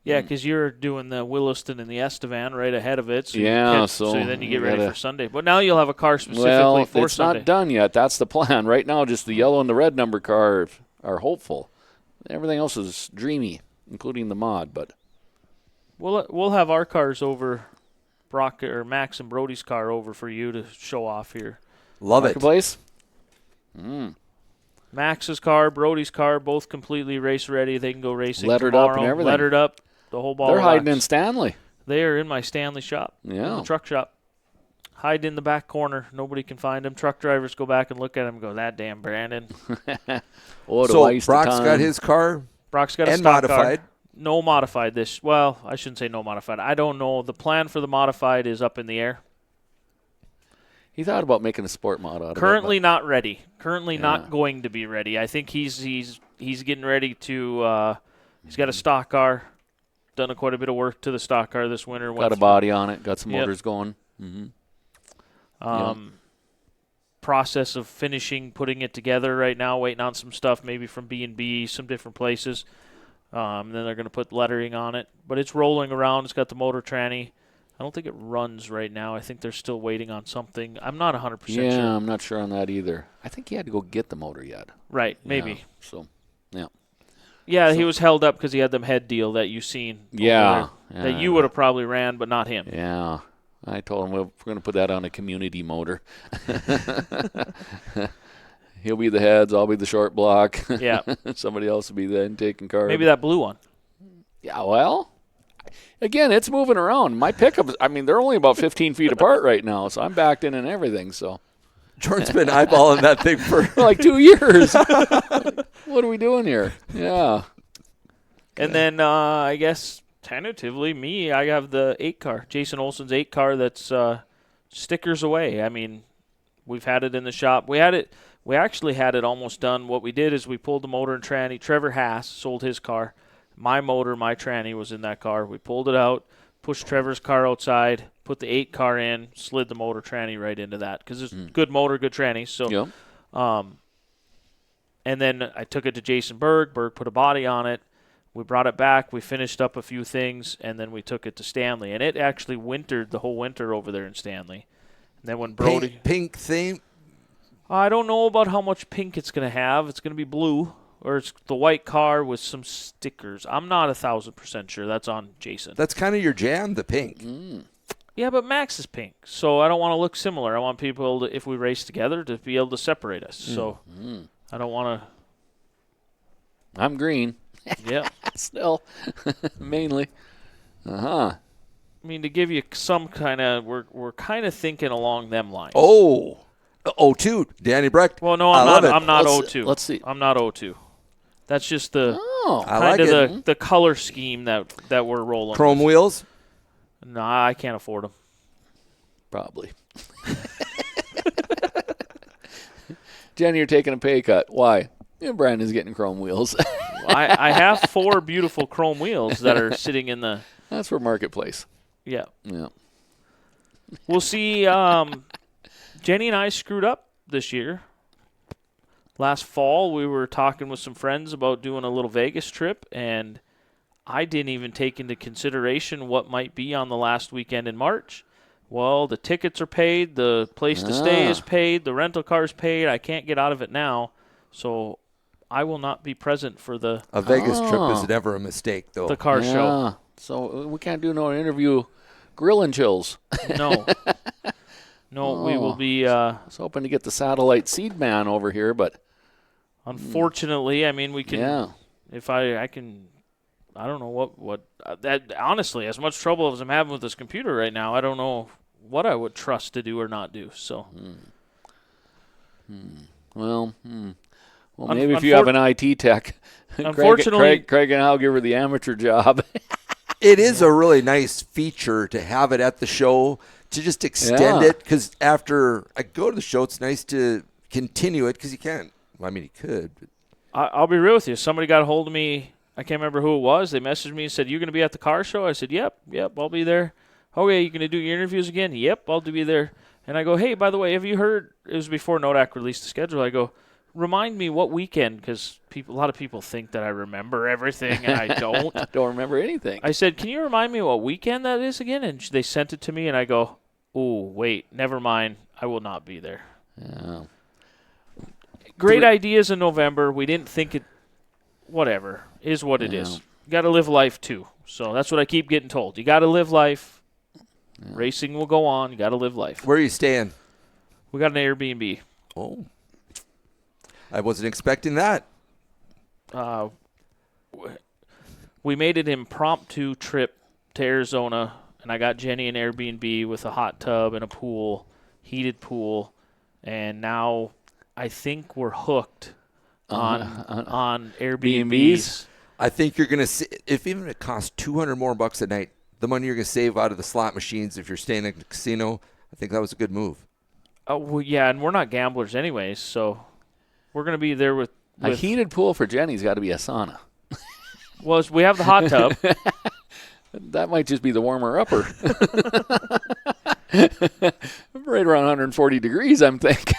Yeah, because you're doing the Williston and the Estevan right ahead of it. So Yeah, you so then you get you ready gotta- for Sunday. But now you'll have a car specifically well, for it's Sunday. not done yet. That's the plan. Right now, just the yellow and the red number car are hopeful. Everything else is dreamy, including the mod. But We'll have our cars over, Brock or Max and Brody's car over for you to show off here. Love it. Marketplace. Max's car, Brody's car, both completely race ready. They can go racing Lettered tomorrow. up and everything. Lettered up, the whole ball. They're of hiding wax. in Stanley. They are in my Stanley shop. In Yeah. the truck shop. Hide in the back corner. Nobody can find them. Truck drivers go back and look at them and go, that damn Brandon. What a So waste of Brock's time. got his car Brock's got a and stock modified. car. No modified this. Well, I shouldn't say no modified. I don't know. The plan for the modified is up in the air. He thought about making a sport mod out of it. Currently not ready. Currently Yeah. not going to be ready. I think he's getting ready to. He's got a stock car. Done quite a bit of work to the stock car this winter. Got a body on it. Got some Yep. motors going. Process of finishing, putting it together right now. Waiting on some stuff, maybe from B&B, some different places. Then they're going to put lettering on it. But it's rolling around. It's got the motor tranny. I don't think it runs right now. I think they're still waiting on something. I'm not 100% Yeah, sure. I'm not sure on that either. I think he had to go get the motor yet. Right, maybe. Yeah, so, yeah. Yeah, he was held up because he had them head deal that you seen. over Yeah, there, that yeah. you would have probably ran, but not him. Yeah. I told him we're going to put that on a community motor. He'll be the heads. I'll be the short block. Yeah. Somebody else will be the intake and carb. Maybe that blue one. Yeah, well, again, it's moving around. My pickups, I mean, they're only about 15 feet apart right now, so I'm backed in and everything. So, Jordan's been eyeballing that thing for like 2 years. What are we doing here? Yeah. And then I guess tentatively, I have the 8 car, Jason Olson's 8 car that's stickers away. I mean, we've had it in the shop. We actually had it almost done. What we did is we pulled the motor and tranny. Trevor Haas sold his car. My motor, my tranny was in that car. We pulled it out, pushed Trevor's car outside, put the 8 car in, slid the motor tranny right into that because it's good motor, good tranny. So, Yep. and then I took it to Jason Berg. Berg put a body on it. We brought it back. We finished up a few things, and then we took it to Stanley. And it actually wintered the whole winter over there in Stanley. And then when Brody, pink theme. I don't know about how much pink it's going to have. It's going to be blue, or it's the white car with some stickers. I'm not 1,000% sure. That's on Jason. That's kind of your jam, the pink. Yeah, but Max is pink, so I don't want to look similar. I want people, to, if we race together, to be able to separate us. So I don't want I'm green. to. Yeah. Still, mainly. I mean, to give you some kind of, we're kind of thinking along them lines. Oh, 02, Danny Brecht. Well, no, I I'm love not. it. I'm not Let's- 02. let's see. I'm not 02. That's just the Oh, I kind like of it. the color scheme that we're rolling. Chrome with. wheels. No, I can't afford them. probably. Jenny, you're taking a pay cut. Why? Yeah, Brandon's getting chrome wheels. I have 4 beautiful chrome wheels that are sitting in the. That's for Marketplace. Yeah. Yeah. We'll see. Jenny and I screwed up this year. Last fall, we were talking with some friends about doing a little Vegas trip, and I didn't even take into consideration what might be on the last weekend in March. Well, the tickets are paid, the place to stay is paid, the rental car's paid. I can't get out of it now, so I will not be present for the A Vegas trip is never a mistake, though. the car show. So we can't do no interview. Grill and chills. No. No, we will be. I was hoping to get the satellite seed man over here, but Unfortunately, I mean, we can. yeah. If I can, I don't know what that honestly, as much trouble as I'm having with this computer right now, I don't know what I would trust to do or not do. So, Well, maybe if you have an IT tech, Unfortunately- Craig and I'll give her the amateur job. It is a really nice feature to have it at the show, to just extend Yeah. it, because after I go to the show, it's nice to continue it, because you can't. Well, I mean, you could. But I'll be real with you. Somebody got a hold of me. I can't remember who it was. They messaged me and said, "You going to be at the car show?" I said, "Yep, I'll be there." "Okay, you going to do your interviews again?" "Yep, I'll be there." And I go, "Hey, by the way, have you heard?" It was before Nodak released the schedule. I go, "Remind me what weekend," because a lot of people think that I remember everything, and I don't. I don't remember anything. I said, "Can you remind me what weekend that is again?" And they sent it to me, and I go, "Oh, wait, never mind. I will not be there." Yeah. Great ideas in November. We didn't think it. Whatever is what it is. You got to live life too. So that's what I keep getting told. You got to live life. Racing will go on. You got to live life. where are you staying? We got an Airbnb. Oh, I wasn't expecting that. We made an impromptu trip to Arizona, and I got Jenny an Airbnb with a hot tub and a pool, heated pool, and now I think we're hooked on Airbnbs. I think you're going to see, if even it costs $200 more a night, the money you're going to save out of the slot machines if you're staying at a casino, I think that was a good move. Oh, well, yeah, and we're not gamblers anyways, so we're going to be there with A heated pool for Jenny's got to be a sauna. well, we have the hot tub. That might just be the warmer upper. Right around 140 degrees, I'm thinking.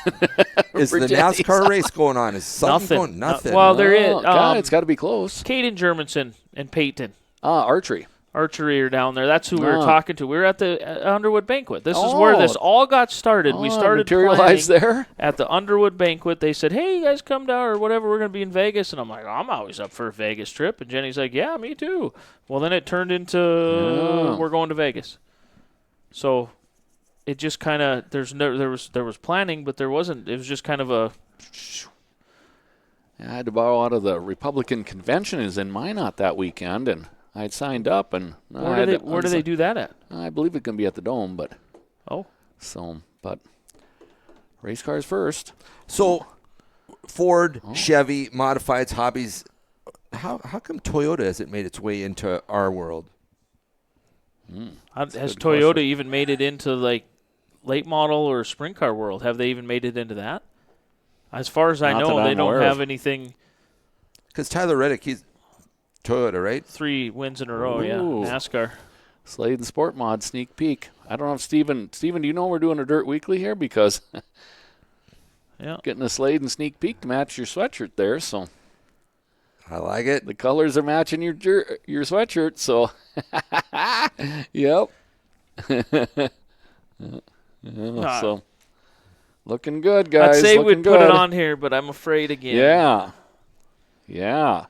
Is For the Jenny's. NASCAR race going on? Is something going? Nothing. Well, there is. Oh, God, it's got to be close. Caden Germanson and Peyton Archery. Archery are down there. That's who we were Oh. talking to. We were at the Underwood Banquet. This is where this all got started. We started materialized planning there. at the Underwood Banquet. They said, "Hey, you guys come down or whatever. We're going to be in Vegas." And I'm like, "I'm always up for a Vegas trip." And Jenny's like, "Yeah, me too." Well, then it turned into we're going to Vegas. So it just kind of there was planning, but there wasn't. It was just kind of a I had to borrow out of the Republican convention is in Minot that weekend, and I'd signed up. And where do they do that at? I believe it can be at the Dome, but but race cars first. So, Ford, Chevy, modifieds, hobbies. How come Toyota hasn't made its way into our world? Has good Toyota question. even made it into like late model or sprint car world? Have they even made it into that? As far as I Not know, that they I'm don't aware have of. anything. Because Tyler Reddick, he's Toyota, right? 3 wins in a row, yeah. Ooh. NASCAR. Slade and Sport Mod sneak peek. I don't know if Steven, do you know we're doing a Dirt Weekly here? Because Yeah. getting a Slade and sneak peek to match your sweatshirt there, so I like it. the colors are matching your sweatshirt, so yep. So looking good, guys. I'd say looking we'd put it good. on here, but I'm afraid again. Yeah.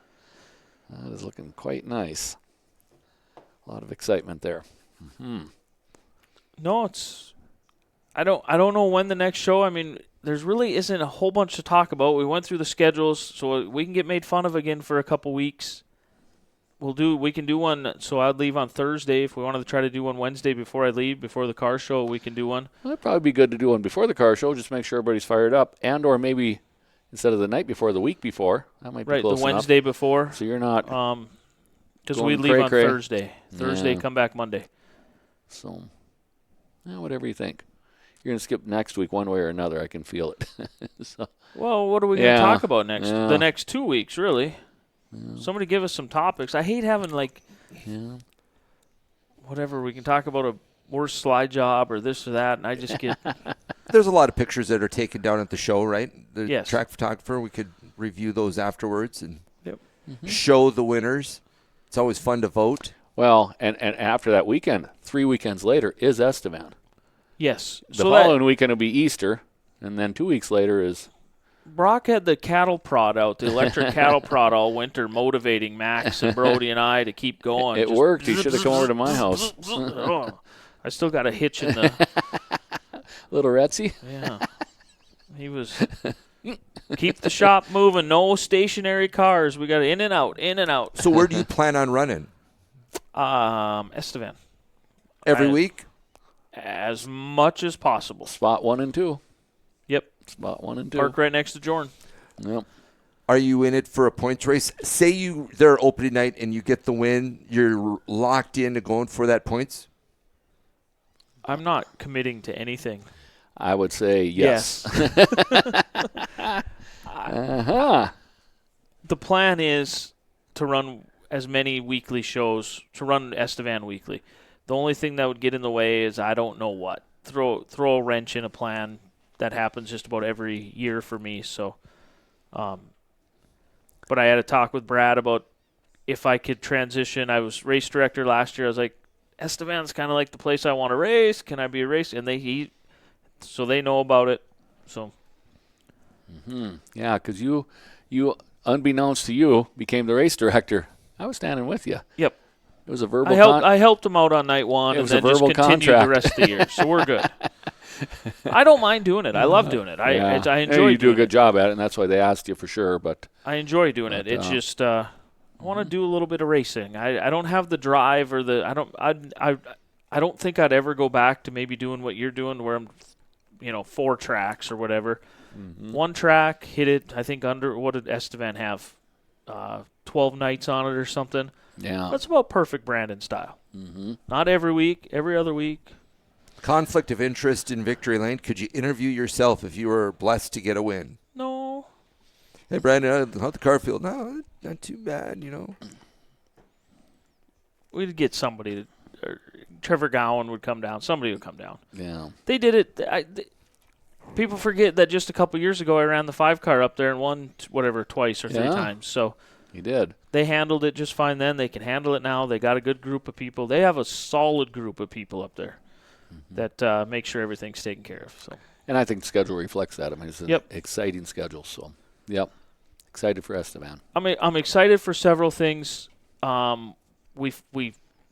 That is looking quite nice. A lot of excitement there. No, it's. I don't know when the next show. I mean, there's really isn't a whole bunch to talk about. We went through the schedules, so we can get made fun of again for a couple weeks. We can do one. So I'd leave on Thursday. If we wanted to try to do one Wednesday before I leave, before the car show, we can do one. Well, it'd probably be good to do one before the car show, just make sure everybody's fired up, and or maybe instead of the night before, the week before. That might be Right, close the Wednesday before. enough. So you're not. Because Going we leave on cray-cray. Thursday. Thursday, Yeah. come back Monday. So, yeah, whatever you think. you're gonna skip next week one way or another. I can feel it. So, Well, what are we going to Yeah. talk about next? Yeah. The next 2 weeks, really. Somebody give us some topics. I hate having yeah. whatever. We can talk about a worse slide job or this or that, and I just get There's a lot of pictures that are taken down at the show, right? The Yes. track photographer, we could review those afterwards and Yep. show the winners. It's always fun to vote. Well, and after that weekend, 3 weekends later is Estevan. yes. The So following weekend will be Easter, and then 2 weeks later is Brock had the cattle prod out, the electric cattle prod all winter, motivating Max and Brody and I to keep going. it Just worked. He should have come over to my house. Oh, I still got a hitch in the. Little Retsy. Yeah. He was. Keep the shop moving. No stationary cars. We got in and out, in and out. So where do you plan on running? Estevan. Every I- week? As much as possible. Spot 1 and 2. Yep. Spot 1 and 2. Park right next to Jordan. Yep. Are you in it for a points race? Say they're opening night and you get the win, you're locked into going for that points? I'm not committing to anything. I would say yes. Uh-huh. The plan is to run as many weekly shows, to run Estevan weekly. The only thing that would get in the way is I don't know what. Throw a wrench in a plan. That happens just about every year for me. So, but I had a talk with Brad about if I could transition. I was race director last year. I was like, Estevan's kind of like the place I want to race. Can I be a race? And so they know about it. So Yeah, because you, unbeknownst to you, became the race director. I was standing with you. yep. It was a verbal I helped him out on night one It and was a then just verbal continued the contract. rest of the year. So we're good. I don't mind doing it. I love doing it. I enjoy you do a doing good it. job at it, and that's why they asked you for sure. But I enjoy doing it. But, It's just I want to do a little bit of racing. I don't have the drive or the I don't think I'd ever go back to maybe doing what you're doing where I'm 4 tracks or whatever. One track, hit it, I think under what did Estevan have? 12 nights on it or something. yeah, That's about perfect Brandon style. Not every week, every other week. Conflict of interest in Victory Lane. Could you interview yourself if you were blessed to get a win? No. Hey, Brandon, how'd the car feel? No, not too bad, We'd get somebody. Trevor Gowan would come down. Somebody would come down. yeah. They did it. People forget that just a couple years ago I ran the 5-car up there and won twice or 3 Yeah. times. So You did. they handled it just fine then. They can handle it now. They got a good group of people. They have a solid group of people up there that make sure everything's taken care of. So And I think the schedule reflects that. I mean, it's an Yep. exciting schedule. So, yep, excited for Estevan. I'm excited for several things. We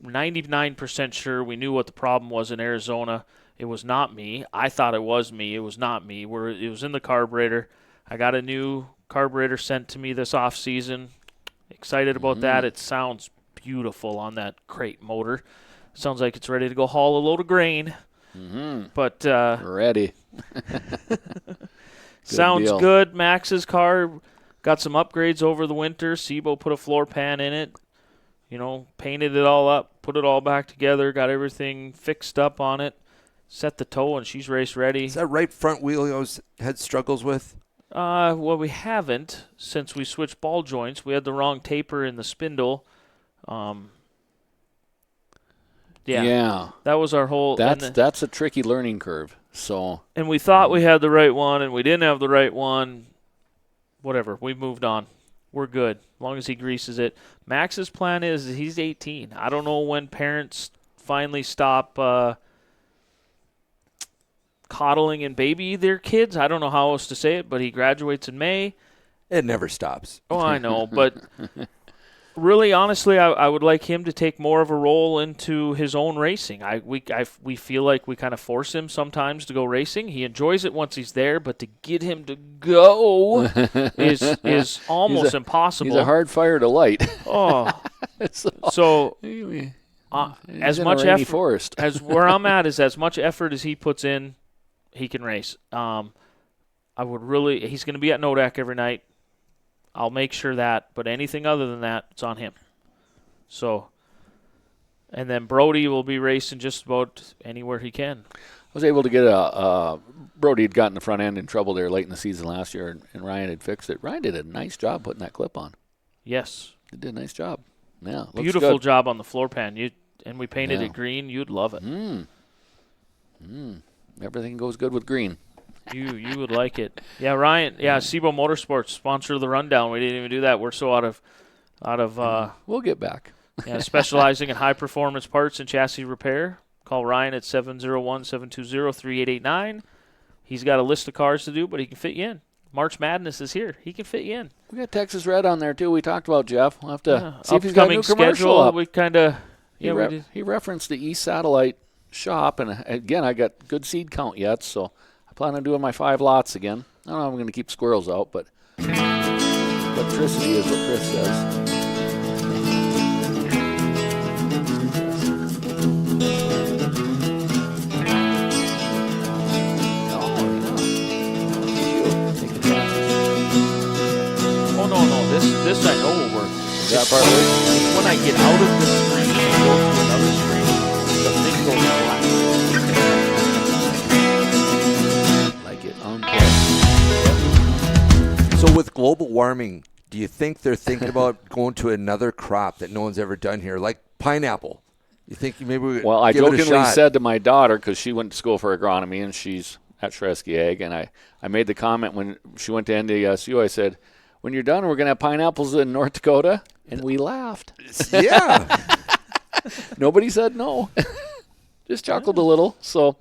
99% sure we knew what the problem was in Arizona. It was not me. I thought it was me. It was not me. It was in the carburetor. I got a new carburetor sent to me this off season. Excited about that. It sounds beautiful on that crate motor. Sounds like it's ready to go haul a load of grain. But Ready. sounds deal. good. Max's car got some upgrades over the winter. Sebo put a floor pan in it. Painted it all up, put it all back together, got everything fixed up on it, set the toe, and she's race ready. Is that right front wheel you always had struggles with? Well, we haven't since we switched ball joints. We had the wrong taper in the spindle. Yeah. That was our whole. That's a tricky learning curve. So, And we thought we had the right one, and we didn't have the right one. Whatever, we moved on. We're good as long as he greases it. Max's plan is he's 18. I don't know when parents finally stop coddling and baby their kids. I don't know how else to say it, but he graduates in May. It never stops. Oh, I know, but really, honestly, I would like him to take more of a role into his own racing. We feel like we kind of force him sometimes to go racing. He enjoys it once he's there, but to get him to go is almost impossible. he's a hard fire to light. Oh, so He's as in much a rainy effort forest. as where I'm at is as much effort as he puts in, he can race. He's going to be at Nodak every night. I'll make sure that, but anything other than that, it's on him. So, and then Brody will be racing just about anywhere he can. was able to get a Brody had gotten the front end in trouble there late in the season last year, and Ryan had fixed it. Ryan did a nice job putting that clip on. Yes. He did a nice job. Yeah, looks Beautiful good. job on the floor pan. And we painted Yeah. it green. You'd love it. Everything goes good with green. You would like it. Yeah, Ryan. Yeah, SIBO Motorsports, sponsor of the rundown. We didn't even do that. We're so out of We'll get back. specializing in high performance parts and chassis repair. Call Ryan at 701-720-3889. He's got a list of cars to do, but he can fit you in. March Madness is here. He can fit you in. We got Texas Red on there too. We talked about Jeff. We'll have to see if he's got a Upcoming new commercial schedule. up. We kind of He referenced the East Satellite shop, and again, I got good seed count yet, so I plan on doing my 5 lots again. I don't know if I'm going to keep squirrels out, but electricity is what Chris says. Oh no, this I know will work. That part works? It's when I get out of the screen and go to another screen, the thing goes black. Like it on So with global warming, do you think they're thinking about going to another crop that no one's ever done here, like pineapple? You think maybe we Well, I give it a jokingly shot? said to my daughter, because she went to school for agronomy and she's at Shresky Ag, and I made the comment when she went to NDSU, I said, when you're done, we're going to have pineapples in North Dakota. And we laughed. Yeah. Nobody said no. Just chuckled a little. So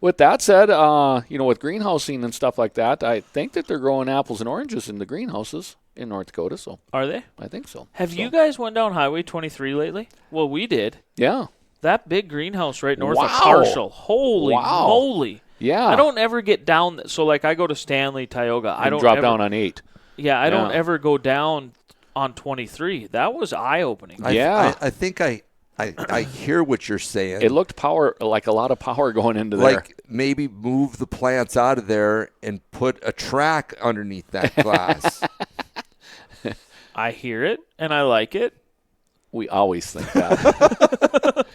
with that said, with greenhousing and stuff like that, I think that they're growing apples and oranges in the greenhouses in North Dakota. So Are they? I think so. Have you guys went down Highway 23 lately? Well, we did. Yeah. That big greenhouse right north of Wow. Parshall. Holy Wow. moly. Yeah. I don't ever get down. So, like, I go to Stanley, Tioga. I And don't drop ever, down on 8. Yeah, I don't Yeah. ever go down on 23. That was eye-opening. Yeah. I think I hear what you're saying. It looked like a lot of power going into there. like maybe move the plants out of there and put a track underneath that glass. I hear it, and I like it. We always think that.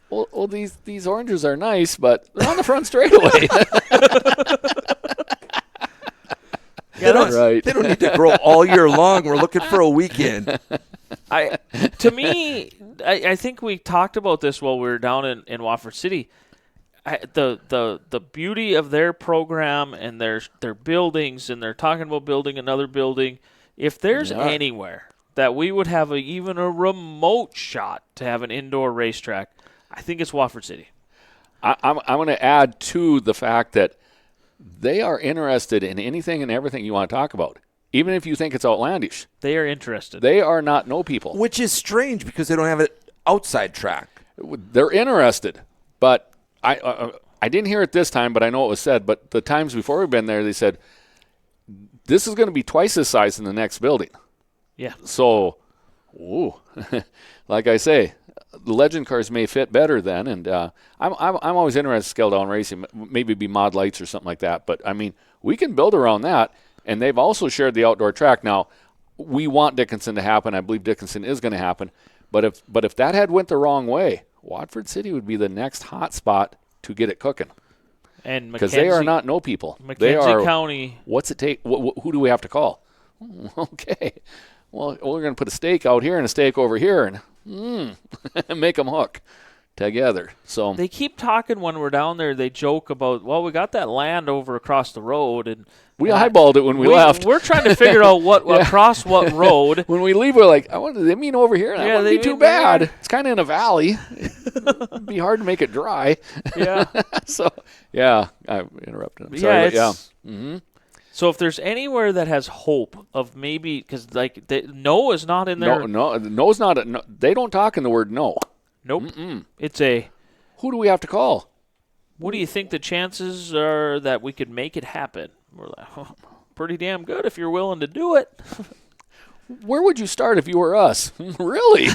well, these oranges are nice, but they're on the front straightaway. They don't, right. they don't need to grow all year long. We're looking for a weekend. To me, I think we talked about this while we were down in Wofford City. The beauty of their program and their buildings, and they're talking about building another building. If there's anywhere that we would have even a remote shot to have an indoor racetrack, I think it's Wofford City. I'm going to add to the fact that they are interested in anything and everything you want to talk about, even if you think it's outlandish. They are interested. They are not no people. Which is strange because they don't have an outside track. They're interested, but I didn't hear it this time, but I know it was said. But the times before we've been there, they said this is going to be twice this size in the next building. Yeah. So, like I say, the legend cars may fit better then, and I'm always interested in scale down racing, maybe be mod lights or something like that. But I mean, we can build around that, and they've also shared the outdoor track. Now, we want Dickinson to happen. I believe Dickinson is going to happen. But if that had went the wrong way, Watford City would be the next hot spot to get it cooking. And Because they are not no people. They McKenzie are. County. What's it take? Who do we have to call? Okay. Well, we're going to put a stake out here and a stake over here and make them hook together. So They keep talking when we're down there. They joke about, well, we got that land over across the road, and we eyeballed it when we left. We're trying to figure out what across what road. When we leave, we're like, they mean over here? That wouldn't they be too mean bad. there. It's kind of in a valley. It'd be hard to make it dry. Yeah, So, yeah, I interrupted him. yeah, Sorry, it's, So if there's anywhere that has hope of maybe, because like no is not in there. No's not. No, they don't talk in the word no. Nope. It's a. Who do we have to call? What do you think the chances are that we could make it happen? We're like, pretty damn good if you're willing to do it. Where would you start if you were us? Really?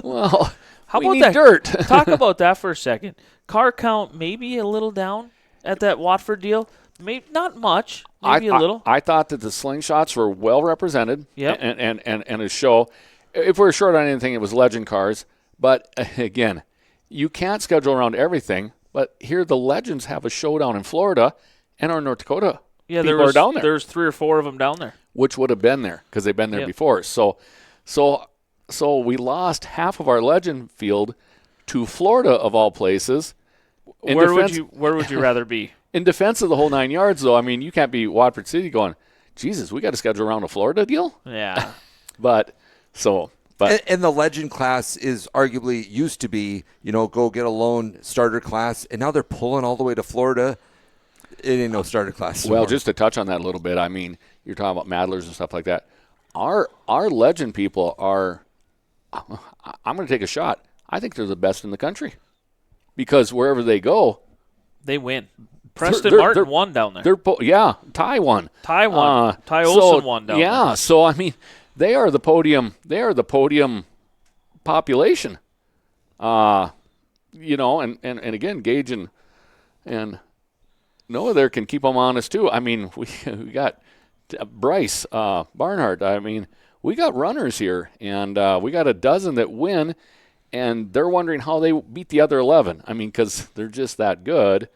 Well, How we about need that? dirt. Talk about that for a second. Car count maybe a little down at that Watford deal. Maybe not much. Maybe a little. I thought that the slingshots were well represented. Yep. And a show. If we're short on anything, it was legend cars. But again, you can't schedule around everything. But here the Legends have a showdown in Florida, and our North Dakota Yeah, people are down there, There's 3 or 4 of them down there. which would have been there because they've been there Yep. before. So we lost half of our Legend field to Florida of all places. In Where defense- would you rather be? In defense of the whole 9 yards, though, I mean, you can't be Watford City going, Jesus, we got to schedule around a Florida deal. Yeah. But And the Legend class is arguably used to be, go get a lone starter class, and now they're pulling all the way to Florida. It ain't no starter class. well, anymore. just to touch on that a little bit, I mean, you're talking about Madlers and stuff like that. Our Legend people are. I'm going to take a shot. I think they're the best in the country because wherever they go, They win. Preston they're- Martin they're- won down there. Ty won. Ty won. Ty so, Olsen won down there. Yeah, so I mean, they are the podium. They are the podium population. And again, Gage and Noah there can keep them honest too. I mean, we got Bryce Barnhart. I mean, we got runners here, and we got a dozen that win, and they're wondering how they beat the other 11. I mean, because they're just that good.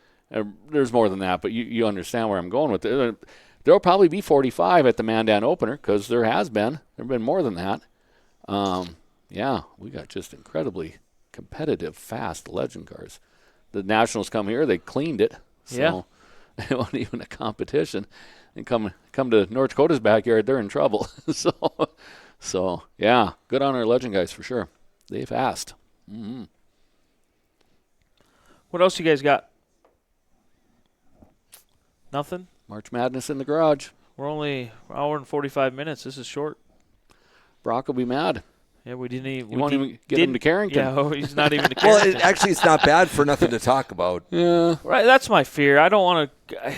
There's more than that, but you understand where I'm going with it. There'll probably be 45 at the Mandan opener because there have been more than that. Yeah, we got just incredibly competitive, fast Legend cars. The Nationals come here, they cleaned it. So Yeah. it wasn't even a competition. And come to North Dakota's backyard, they're in trouble. so yeah, good on our Legend guys for sure. They fast. What else you guys got? Nothing? March Madness in the garage. We're only an hour and 45 minutes. This is short. Brock will be mad. Yeah, we didn't even. You won't even get him to Carrington. Yeah, he's not even to Well, Carrington. it's not bad for nothing to talk about. Yeah. Right, that's my fear. I don't want to.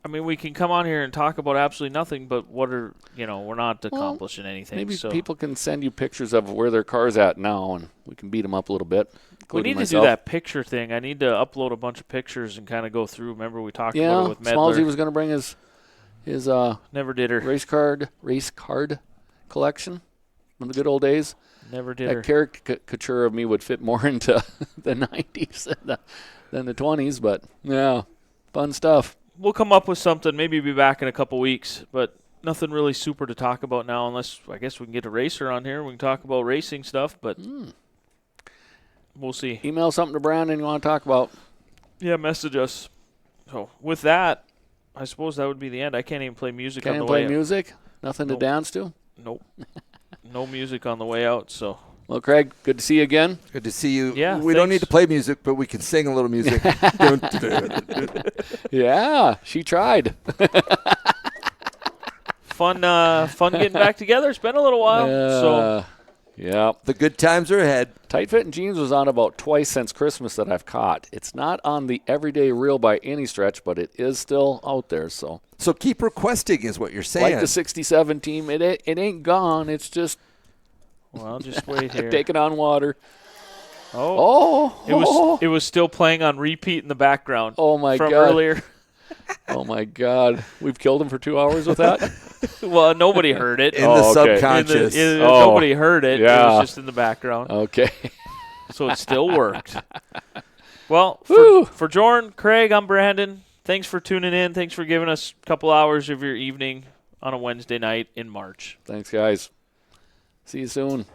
I mean, we can come on here and talk about absolutely nothing, but we're not accomplishing anything. Maybe so people can send you pictures of where their car's at now, and we can beat them up a little bit. we including need myself. to do that picture thing. I need to upload a bunch of pictures and kind of go through. Remember we talked about Yeah, it with Smallsy Medler. was going to bring his Never did her. race card collection from the good old days. Never did her. That caricature of me would fit more into the 90s than the 20s, but yeah, fun stuff. We'll come up with something. Maybe be back in a couple weeks, but nothing really super to talk about now. Unless I guess we can get a racer on here. We can talk about racing stuff, but we'll see. Email something to Brandon you want to talk about. Yeah, message us. So with that, I suppose that would be the end. I can't even play music Can't on even the way play out. music? Nothing Nope. to dance to? Nope. No music on the way out. So Well, Craig, good to see you again. Good to see you. Yeah, we don't thanks. need to play music, but we can sing a little music. Yeah, she tried. fun getting back together. It's been a little while. So yeah. The good times are ahead. Tight Fit and Jeans was on about twice since Christmas that I've caught. It's not on the everyday reel by any stretch, but it is still out there. So, So keep requesting is what you're saying. like the 67 team, it ain't gone. It's just well, just wait here. taking on water. Oh, Oh, it was still playing on repeat in the background. Oh, my from God. earlier. Oh, my God. We've killed him for 2 hours with that? Well, nobody heard it. in the Oh, okay. subconscious. Nobody heard it. It yeah. was just in the background. Okay. So it still worked. Well, Woo. for Jordan, Craig, I'm Brandon. Thanks for tuning in. Thanks for giving us a couple hours of your evening on a Wednesday night in March. Thanks, guys. See you soon.